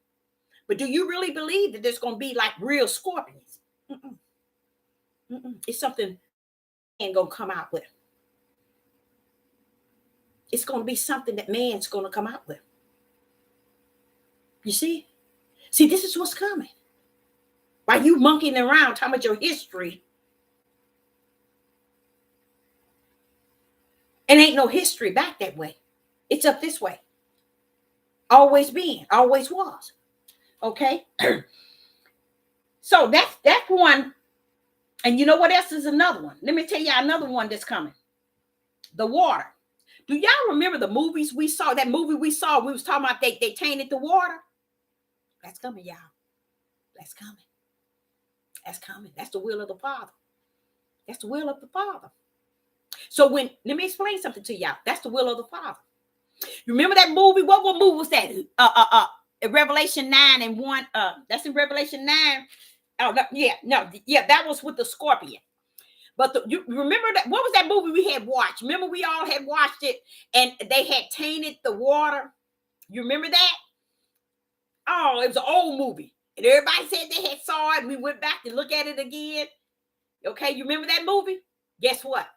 But do you really believe that there's gonna be like real scorpions? It's something ain't gonna come out with. It's gonna be something that man's gonna come out with. You see? See, this is what's coming. While you monkeying around talking about your history, and ain't no history back that way. It's up this way. Always been, always was. Okay? So that's one. And you know what else is another one? Let me tell you another one that's coming. The water. Do y'all remember the movies we saw? That movie we saw, we was talking about they tainted the water. That's coming, y'all. That's coming. That's coming. That's the will of the Father. That's the will of the Father. So let me explain something to y'all. That's the will of the Father. You remember that movie? What movie was that? Revelation 9:1. That's in Revelation 9. Oh, that was with the scorpion. But you remember that? What was that movie we had watched? Remember we all had watched it and they had tainted the water. You remember that? Oh, it was an old movie. And everybody said they had saw it. We went back to look at it again. Okay, you remember that movie? Guess what?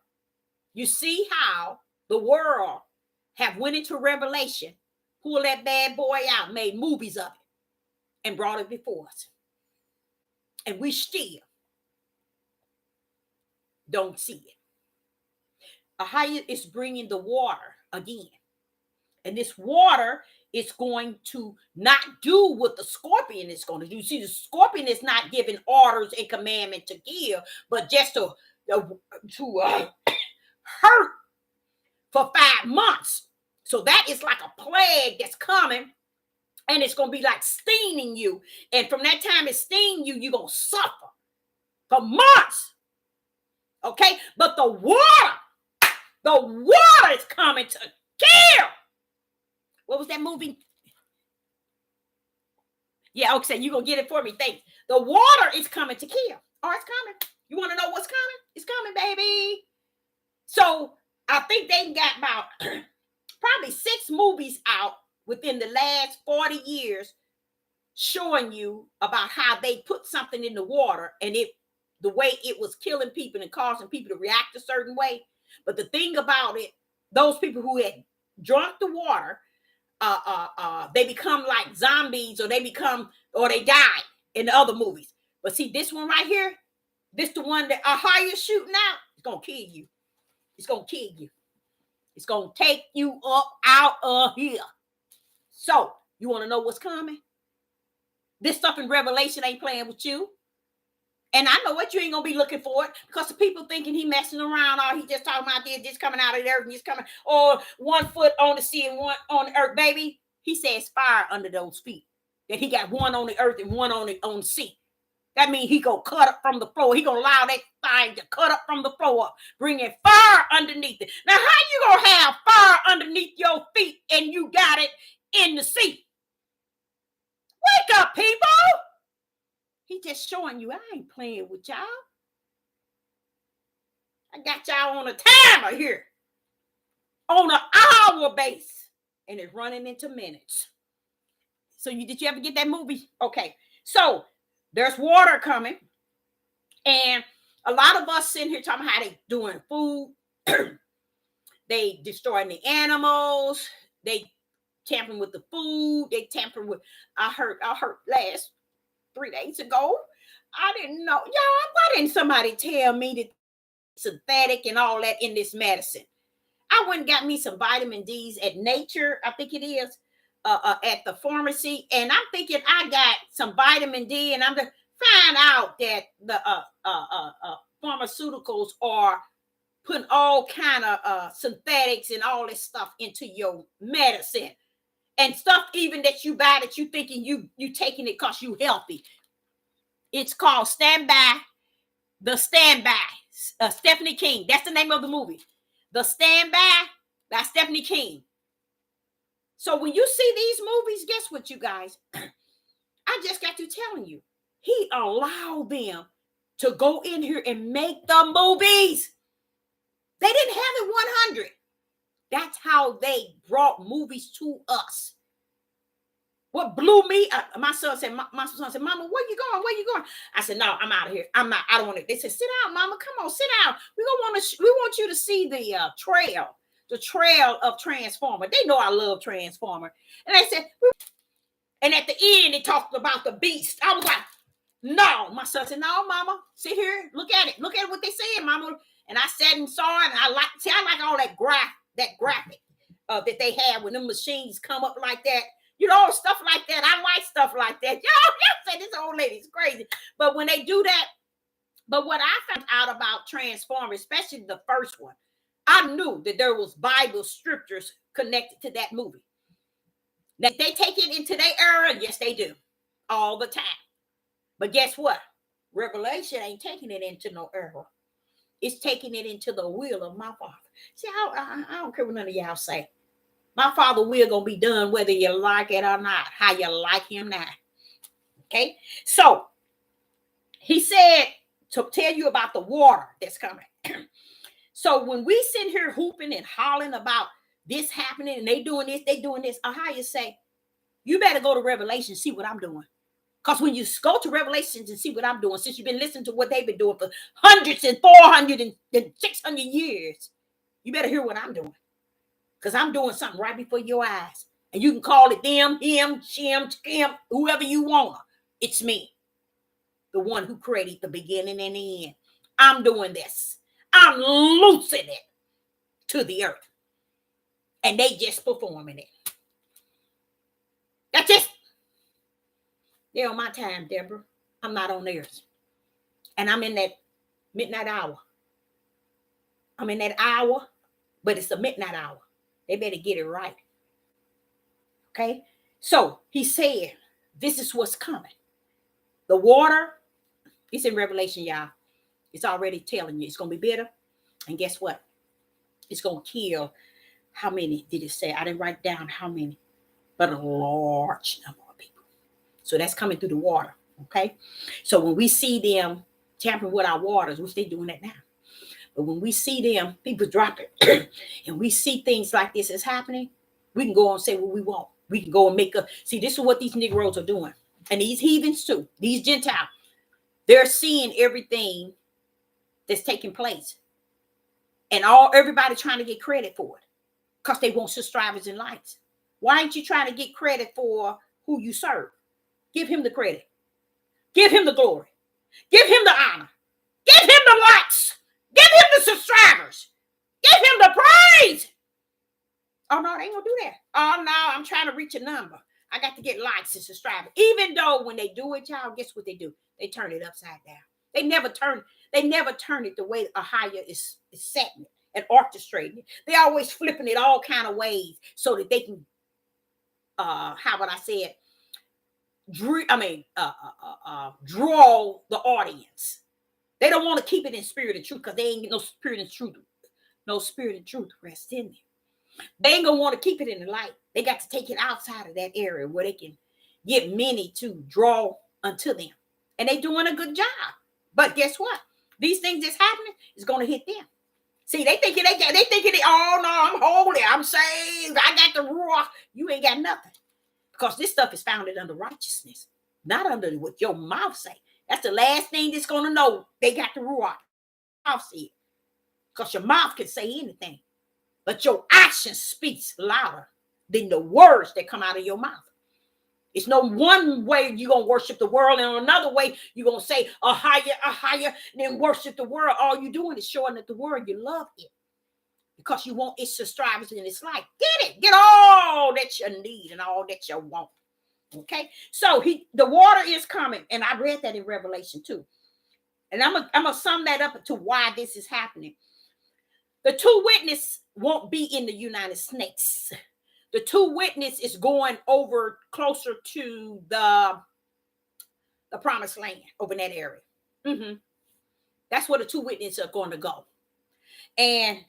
You see how the world have went into Revelation, pulled that bad boy out, made movies of it, and brought it before us. And we still don't see it. Ahia is bringing the water again. And this water is going to not do what the scorpion is going to do. See, the scorpion is not giving orders and commandment to give, but just to hurt for 5 months. So that is like a plague that's coming, and it's going to be like stinging you. And from that time it sting you, you're going to suffer for months. Okay? But the water is coming to kill. What was that movie? Yeah, okay, you're going to get it for me. Thanks. The water is coming to kill. Oh, it's coming. You want to know what's coming? It's coming, baby. So I think they got about probably 6 movies out within the last 40 years showing you about how they put something in the water and the way it was killing people and causing people to react a certain way. But the thing about it, those people who had drunk the water, they become like zombies, or they die in the other movies. But see, this one right here, this the one that Ahaya's shooting out, it's gonna kill you. It's gonna kill you. It's gonna take you up out of here. So you want to know what's coming? This stuff in Revelation ain't playing with you. And I know what, you ain't gonna be looking for it, because the people thinking he messing around, or he just talking about this coming out of the earth and this coming, or 1 foot on the sea and 1 on the earth, baby. He says fire under those feet. That he got 1 on the earth and 1 on the sea. That means he gonna cut up from the floor. He gonna allow that thing to cut up from the floor up, bringing fire underneath it. Now, how you gonna have fire underneath your feet and you got it in the sea? Wake up, people. He just showing you, I ain't playing with y'all. I got y'all on a timer here, on an hour base, and it's running into minutes. So did you ever get that movie? Okay, so there's water coming, and a lot of us sitting here talking about how they doing food. They destroying the animals. They tampering with the food. They tampering with. I heard last 3 days ago. I didn't know. Y'all, why didn't somebody tell me that synthetic and all that in this medicine? I went and got me some vitamin D's at Nature, I think it is, at the pharmacy. And I'm thinking I got some vitamin D, and I'm going to find out that the pharmaceuticals are putting all kind of synthetics and all this stuff into your medicine. And stuff even that you buy that you thinking you taking it because you healthy. It's called Standby. The Standby. Stephanie King. That's the name of the movie. The Standby by Stephanie King. So when you see these movies, guess what, you guys? I just got to telling you, he allowed them to go in here and make the movies. They didn't have it 100. That's how they brought movies to us. What blew me up, my son said, Mama, where you going? Where you going? I said, no, I'm out of here. I don't want to. They said, sit down, Mama. Come on, sit down. We want you to see the trail of Transformer. They know I love Transformer. And they said, and at the end, they talked about the beast. I was like, no. My son said, no, Mama, sit here, look at it. Look at what they said, Mama. And I sat and saw it, and I like all that graphic that they have when the machines come up like that. You know, stuff like that. I like stuff like that. Y'all say this old lady's crazy. But when they do that, but what I found out about Transformers, especially the first one, I knew that there was Bible scriptures connected to that movie. Now, they take it into their era, yes, they do. All the time. But guess what? Revelation ain't taking it into no era. It's taking it into the will of my Father. See, I don't care what none of y'all say. My Father will gonna be done whether you like it or not, how you like him now. Okay? So, he said to tell you about the water that's coming. So, when we sit here hooping and hollering about this happening and they doing this, how you say, you better go to Revelation and see what I'm doing. Because when you go to Revelations and see what I'm doing, since you've been listening to what they've been doing for hundreds and 400 and 600 years, you better hear what I'm doing. Because I'm doing something right before your eyes. And you can call it them, him, him, whoever you want. It's me. The one who created the beginning and the end. I'm doing this. I'm loosing it to the earth. And they just performing it. That's it. They're on my time, Deborah. I'm not on theirs. And I'm in that midnight hour. I'm in that hour, but it's a midnight hour. They better get it right. Okay? So he said, this is what's coming. The water, it's in Revelation, y'all. It's already telling you it's going to be bitter. And guess what? It's going to kill. How many did it say? I didn't write down how many, but a large number of people. So that's coming through the water. Okay? So when we see them tampering with our waters, which they're doing that now. But when we see them, people drop it, and we see things like this is happening, we can go and say what we want. We can go and make up. See, this is what these Negroes are doing. And these heathens too, these Gentiles, they're seeing everything that's taking place. And everybody trying to get credit for it because they want subscribers and likes. Why aren't you trying to get credit for who you serve? Give him the credit. Give him the glory. Give him the honor. Give him the likes. Give him the subscribers. Give him the praise. Oh, no, they ain't going to do that. Oh, no, I'm trying to reach a number. I got to get likes and subscribers. Even though when they do it, y'all, guess what they do? They turn it upside down. They never turn it the way Ahia is setting it and orchestrating it. They always flipping it all kind of ways so that they can, how would I say it? Draw the audience. They don't want to keep it in spirit and truth because they ain't get no spirit and truth. No spirit and truth rest in them. They ain't gonna want to keep it in the light. They got to take it outside of that area where they can get many to draw unto them. And they doing a good job. But guess what? These things that's happening is gonna hit them. See, they thinking oh no, I'm holy, I'm saved, I got the ruach. You ain't got nothing. Because this stuff is founded under righteousness, not under what your mouth say. That's the last thing that's gonna know they got the ruach. I'll see it. Because your mouth can say anything. But your action speaks louder than the words that come out of your mouth. It's no one way you're going to worship the world, and another way you're going to say a higher, then worship the world. All you're doing is showing that the world you love it because you want its subscribers in its life. Get it. Get all that you need and all that you want. Okay? So the water is coming, and I read that in Revelation 2. And I'm gonna sum that up to why this is happening. The two witnesses won't be in the United States. The two witnesses is going over closer to the promised land over in that area. Mm-hmm. That's where the two witnesses are going to go. And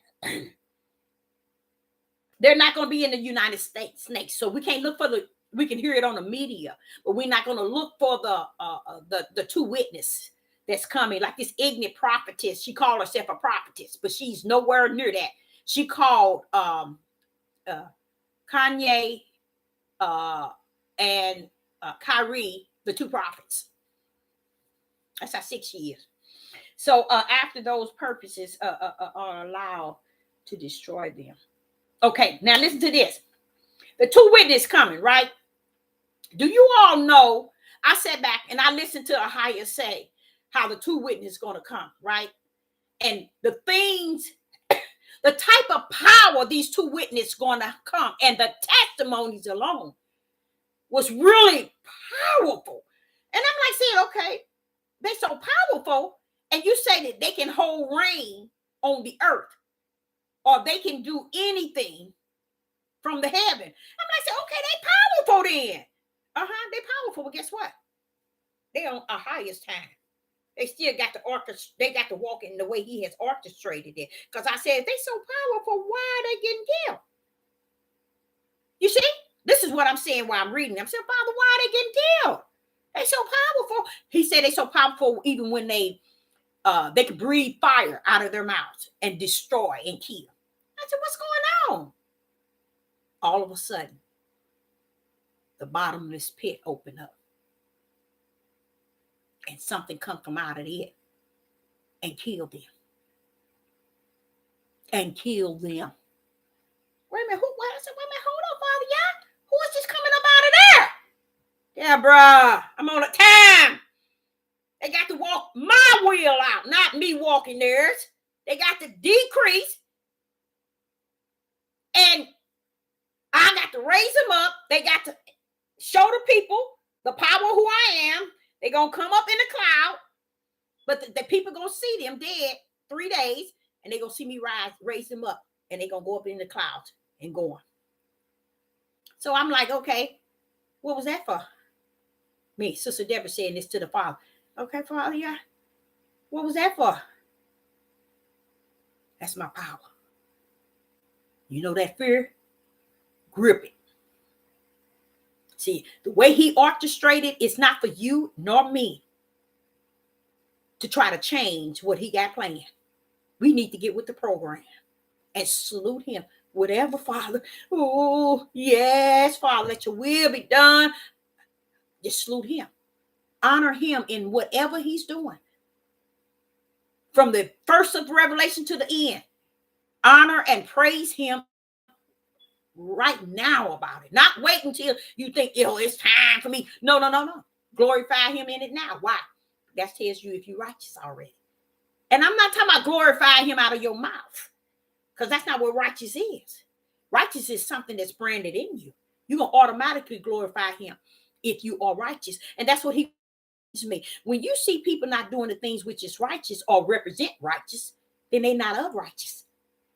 they're not going to be in the United States. So we can't look for we can hear it on the media, but we're not going to look for the two witnesses that's coming, like this ignorant prophetess. She called herself a prophetess, but she's nowhere near that. She called Kanye and Kyrie the two prophets. That's how 6 years. So after those purposes are allowed to destroy them. Okay, now listen to this. The two witnesses coming, right? Do you all know? I sat back and I listened to Ahia say how the two witnesses going to come, right? And the things, the type of power these two witnesses going to come, and the testimonies alone was really powerful. And I'm like saying, okay, they're so powerful, and you say that they can hold reign on the earth, or they can do anything from the heaven. I'm like saying, okay, they powerful then. They powerful, but guess what? They on a highest time. They still got to they got to walk in the way he has orchestrated it. Because I said, they so powerful, why are they getting killed? You see? This is what I'm saying while I'm reading. I'm saying, Father, why are they getting killed? They so powerful. He said they so powerful even when they can breathe fire out of their mouths and destroy and kill. I said, what's going on? All of a sudden, the bottomless pit opened up. And something come from out of it and killed them. And killed them. Wait a minute, I said, wait a minute, hold on, Father, y'all. Who is this coming up out of there? Yeah, bruh, I'm on a time. They got to walk my will out, not me walking theirs. They got to decrease. And I got to raise them up. They got to show the people the power of who I am. They're going to come up in the cloud, but the people going to see them dead 3 days, and they're going to see me raise them up, and they're going to go up in the clouds and go on. So I'm like, okay, what was that for? Me, Sister Deborah saying this to the Father. Okay, Father, yeah, what was that for? That's my power. You know that fear? Grip it. See, the way he orchestrated, it's not for you nor me to try to change what he got planned. We need to get with the program and salute him. Whatever, Father. Oh, yes, Father, let your will be done. Just salute him. Honor him in whatever he's doing. From the first of Revelation to the end. Honor and praise him right now about it. Not wait until you think, it's time for me. No. Glorify him in it now. Why? That tells you if you're righteous already. And I'm not talking about glorifying him out of your mouth, because that's not what righteous is. Righteous is something that's branded in you. You're going to automatically glorify him if you are righteous. And that's what he teaches me. When you see people not doing the things which is righteous or represent righteous, then they're not of righteous.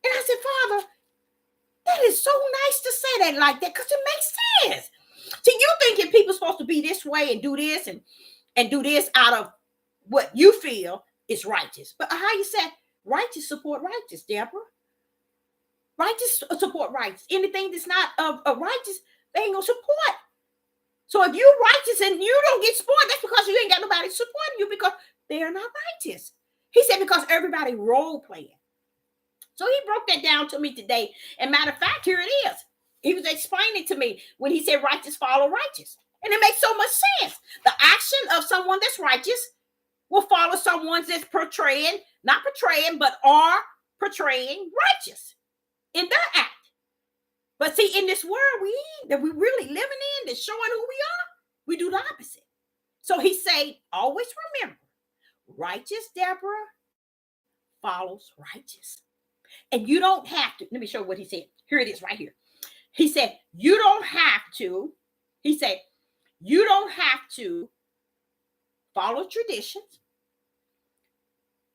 And I said, Father, that is so nice to say that like that, because it makes sense. See, you thinking people supposed to be this way and do this and do this out of what you feel is righteous. But how you said righteous support righteous, Deborah. Righteous support righteous. Anything that's not of righteous, they ain't gonna support. So if you're righteous and you don't get support, that's because you ain't got nobody supporting you, because they're not righteous. He said because everybody role playing. So he broke that down to me today. And matter of fact, here it is. He was explaining to me when he said righteous follow righteous. And it makes so much sense. The action of someone that's righteous will follow someone that's not portraying, but are portraying righteous in their act. But see, in this world that we really living in, that's showing who we are, we do the opposite. So he said, always remember, righteous Deborah follows righteous. And you don't have to. Let me show you what he said. Here it is right here. He said, you don't have to follow traditions.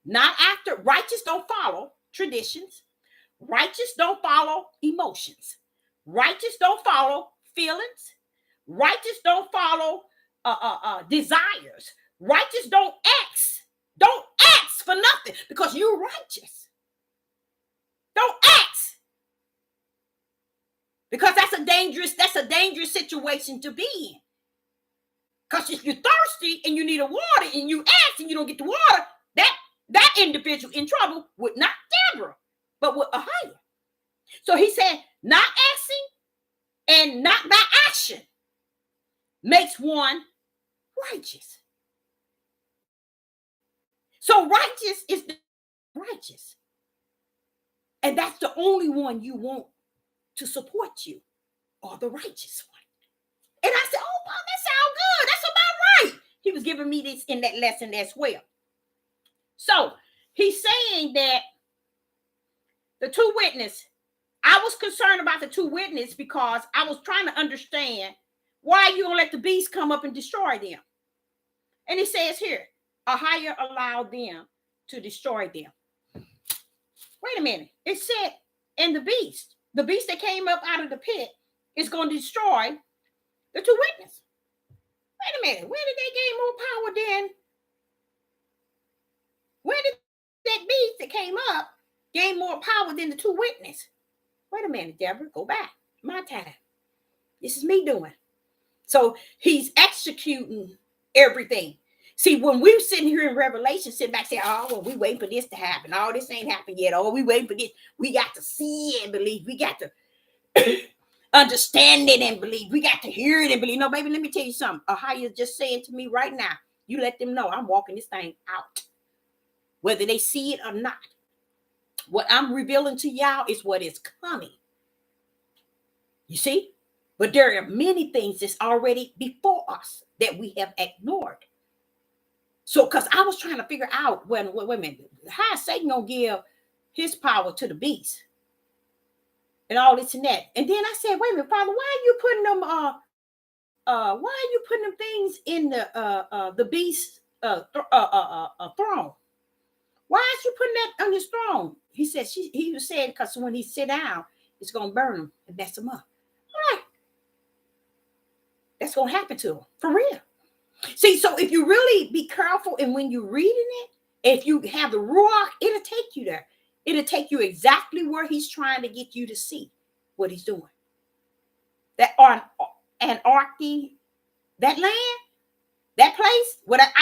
Not after. Righteous don't follow traditions. Righteous don't follow emotions. Righteous don't follow feelings. Righteous don't follow desires. Righteous don't ask for nothing, because you're righteous. Don't ask, because that's a dangerous situation to be in. Because if you're thirsty and you need a water and you ask and you don't get the water, that individual in trouble with not Deborah, but with Ahiah. So he said, not asking and not by action makes one righteous. So righteous is the righteous. And that's the only one you want to support you, or the righteous one. And I said, oh, Paul, that sounds good. That's about right. He was giving me this in that lesson as well. So he's saying that the two witnesses, I was concerned about the two witnesses because I was trying to understand why you don't let the beast come up and destroy them. And he says here, Ahiah allowed them to destroy them. Wait a minute. It said, and the beast that came up out of the pit is going to destroy the two witnesses. Wait a minute. Where did they gain more power then? Where did that beast that came up gain more power than the two witnesses? Wait a minute, Deborah. Go back. My time. This is me doing. So he's executing everything. See, when we're sitting here in Revelation, sitting back saying, oh, well, we waiting for this to happen. Oh, this ain't happened yet. Oh, we waiting for this. We got to see it and believe. We got to understand it and believe. We got to hear it and believe. No, baby, let me tell you something. Ahiah just saying to me right now, you let them know I'm walking this thing out, whether they see it or not. What I'm revealing to y'all is what is coming. You see? But there are many things that's already before us that we have ignored. So, because I was trying to figure out wait a minute, how is Satan gonna give his power to the beast and all this and that? And then I said, wait a minute, Father, why are you putting them things in the beast's throne? Why is you putting that on his throne? He said he was saying because when he sit down, it's gonna burn him and mess him up. All right, that's gonna happen to him for real. See, so if you really be careful, and when you're reading it, if you have the Ruach, it'll take you there. It'll take you exactly where he's trying to get you to see what he's doing. That on Antarctica, that land, that place, where that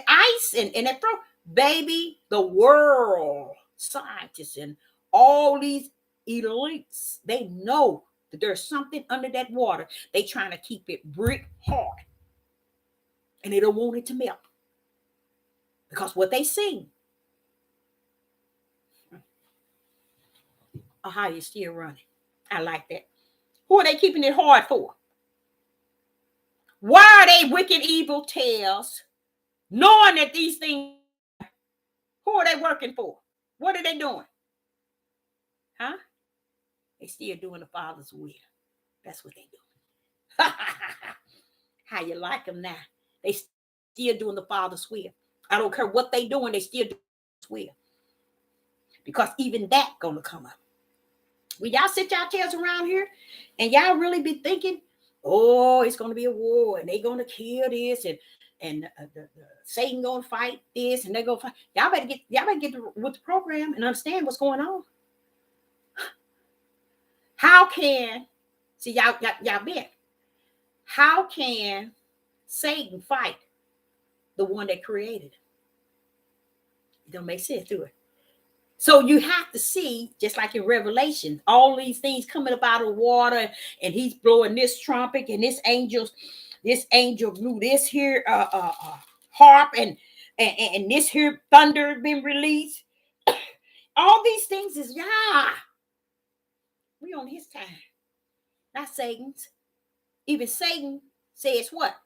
ice and that throw, baby, the world scientists and all these elites, they know that there's something under that water. They trying to keep it brick hard. And they don't want it to melt. Because what they sing, how you still running. I like that. Who are they keeping it hard for? Why are they wicked, evil tales, knowing that these things, who are they working for? What are they doing? Huh? They still doing the Father's will. That's what they do. How you like them now? They still doing the Father's will. I don't care what they doing, they still doing His will. Because even that gonna come up. When y'all sit y'all tails around here and y'all really be thinking, oh, it's gonna be a war and they gonna kill this and Satan gonna fight this and they gonna fight. Y'all better get with the program and understand what's going on. How can see y'all bet? How can Satan fight the one that created it? It don't make sense, do it? So you have to see, just like in Revelation, all these things coming up out of water, and he's blowing this trumpet, and this angel blew this here harp, and this here thunder been released. All these things is Yah. We on his time, not Satan's. Even Satan says what?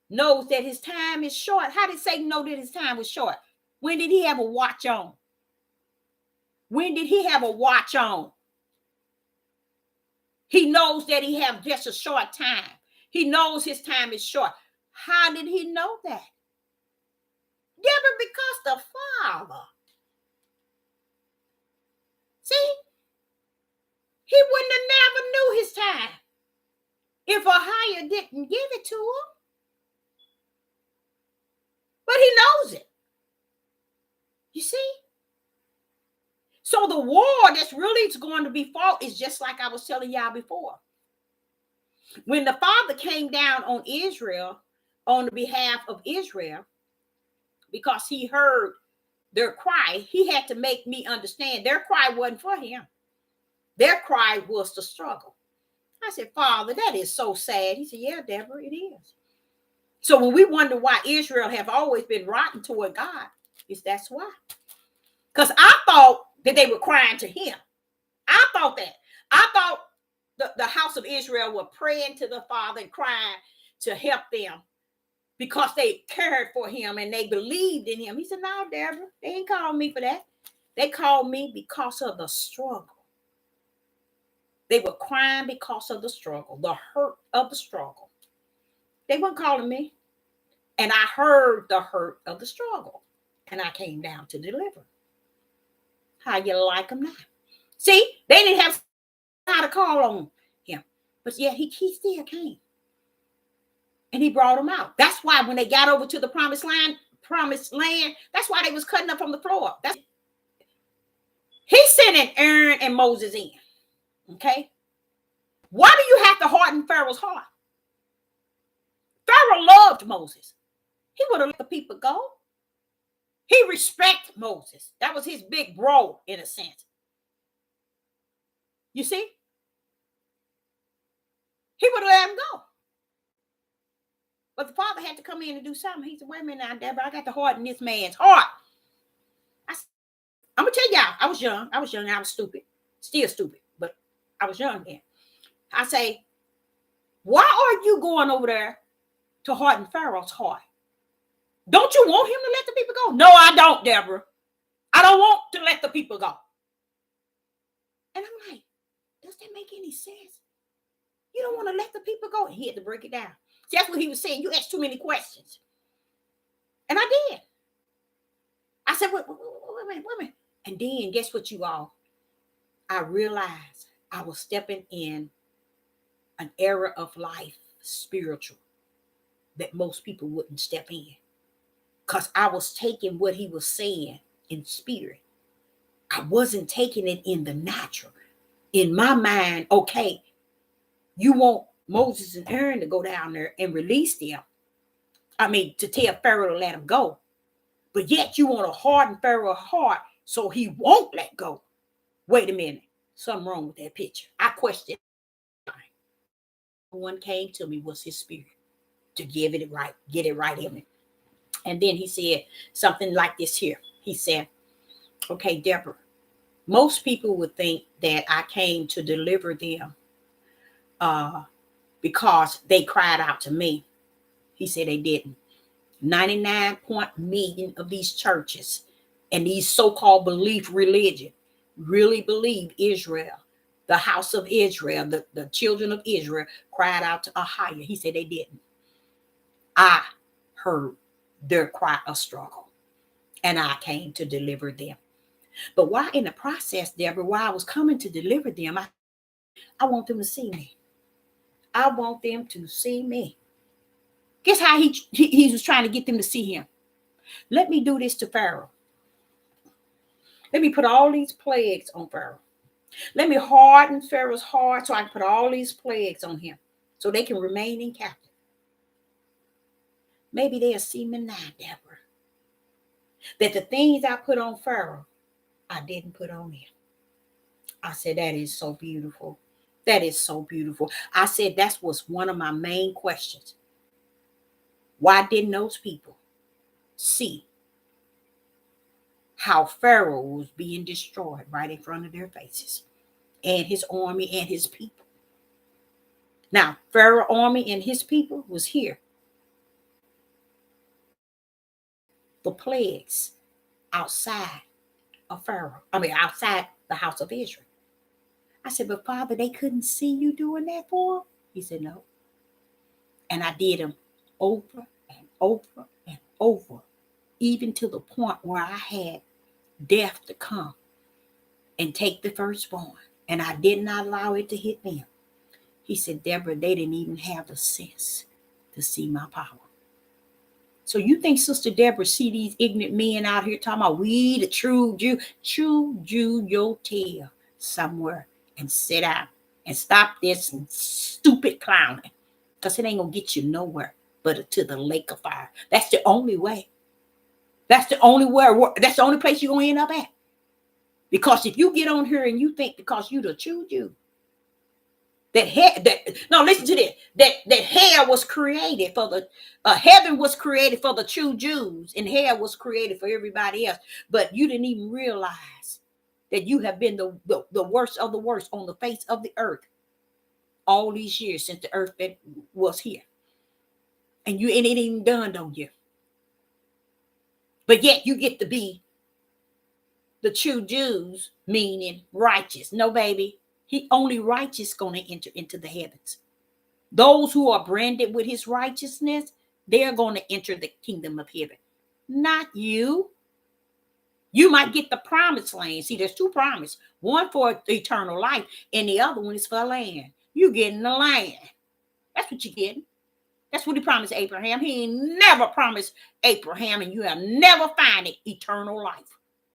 Knows that his time is short. How did Satan know that his time was short? When did he have a watch on? When did he have a watch on? He knows that he have just a short time. He knows his time is short. How did he know that? Deborah, because the Father. See? He wouldn't have never knew his time if a higher didn't give it to him. But he knows it. You see? So the war that's really going to be fought is just like I was telling y'all before. When the Father came down on Israel, on the behalf of Israel, because he heard their cry, he had to make me understand their cry wasn't for him. Their cry was the struggle. I said, Father, that is so sad. He said, yeah, Deborah, it is. So when we wonder why Israel have always been rotten toward God, that's why. Because I thought that they were crying to him. I thought that. I thought the house of Israel were praying to the Father and crying to help them because they cared for him and they believed in him. He said, no, Deborah, they ain't called me for that. They called me because of the struggle. They were crying because of the struggle, the hurt of the struggle. They weren't calling me. And I heard the hurt of the struggle. And I came down to deliver. How you like them now? See, they didn't have how to call on him. But yet he still came. And he brought them out. That's why when they got over to the promised land, that's why they was cutting up from the floor. He's sending Aaron and Moses in. Okay? Why do you have to harden Pharaoh's heart? Pharaoh loved Moses. He would have let the people go. He respected Moses. That was his big bro, in a sense. You see? He would have let him go. But the Father had to come in and do something. He said, wait a minute now, Deborah, I got to harden this man's heart. I'm going to tell y'all, I was young. I was stupid. Still stupid, but I was young then. I say, why are you going over there to harden Pharaoh's heart? Don't you want him to let the people go? No, I don't, Deborah. I don't want to let the people go. And I'm like, does that make any sense? You don't want to let the people go. And he had to break it down. See, that's what he was saying. You asked too many questions. And I did. I said, wait a minute. And then guess what, you all? I realized I was stepping in an era of life, spiritual, that most people wouldn't step in. Because I was taking what he was saying in spirit. I wasn't taking it in the natural. In my mind, okay, you want Moses and Aaron to go down there and release them. To tell Pharaoh to let them go. But yet you want to harden Pharaoh's heart so he won't let go. Wait a minute. Something wrong with that picture. I questioned. One came to me was his spirit. to get it right in me. And then he said something like this here. He said, okay, Deborah, most people would think that I came to deliver them because they cried out to me. He said they didn't. 99 million of these churches and these so-called belief religion really believe Israel, the house of Israel, the children of Israel cried out to Ahia. He said they didn't. I heard their cry of struggle, and I came to deliver them. But while in the process, Deborah, while I was coming to deliver them, I want them to see me. I want them to see me. Guess how he was trying to get them to see him? Let me do this to Pharaoh. Let me put all these plagues on Pharaoh. Let me harden Pharaoh's heart so I can put all these plagues on him so they can remain in captivity. Maybe they'll see me now, Deborah, that the things I put on Pharaoh, I didn't put on him. I said, that is so beautiful. That is so beautiful. I said, that was one of my main questions. Why didn't those people see how Pharaoh was being destroyed right in front of their faces, and his army and his people? Now, Pharaoh's army and his people was here. The plagues outside of Pharaoh. Outside the house of Israel. I said, but Father, they couldn't see you doing that for them? He said, no. And I did them over and over and over, even to the point where I had death to come and take the firstborn. And I did not allow it to hit them. He said, Deborah, they didn't even have the sense to see my power. So you think Sister Deborah see these ignorant men out here talking about we the true Jew? True Jew your tail somewhere and sit down and stop this stupid clowning, because it ain't gonna get you nowhere but to the lake of fire. That's the only way. That's the only place you're gonna end up at. Because if you get on here and you think because you the true Jew, listen to this, that hell was created for the heaven was created for the true Jews, and hell was created for everybody else. But you didn't even realize that you have been the worst of the worst on the face of the earth all these years since the earth that was here. And it ain't even dawned on you. But yet you get to be the true Jews, meaning righteous. No, baby. He only righteous going to enter into the heavens. Those who are branded with his righteousness, they're going to enter the kingdom of heaven. Not you. You might get the promised land. See, there's two promises. One for eternal life, and the other one is for land. You getting the land. That's what you're getting. That's what he promised Abraham. He ain't never promised Abraham, and you have never find it eternal life.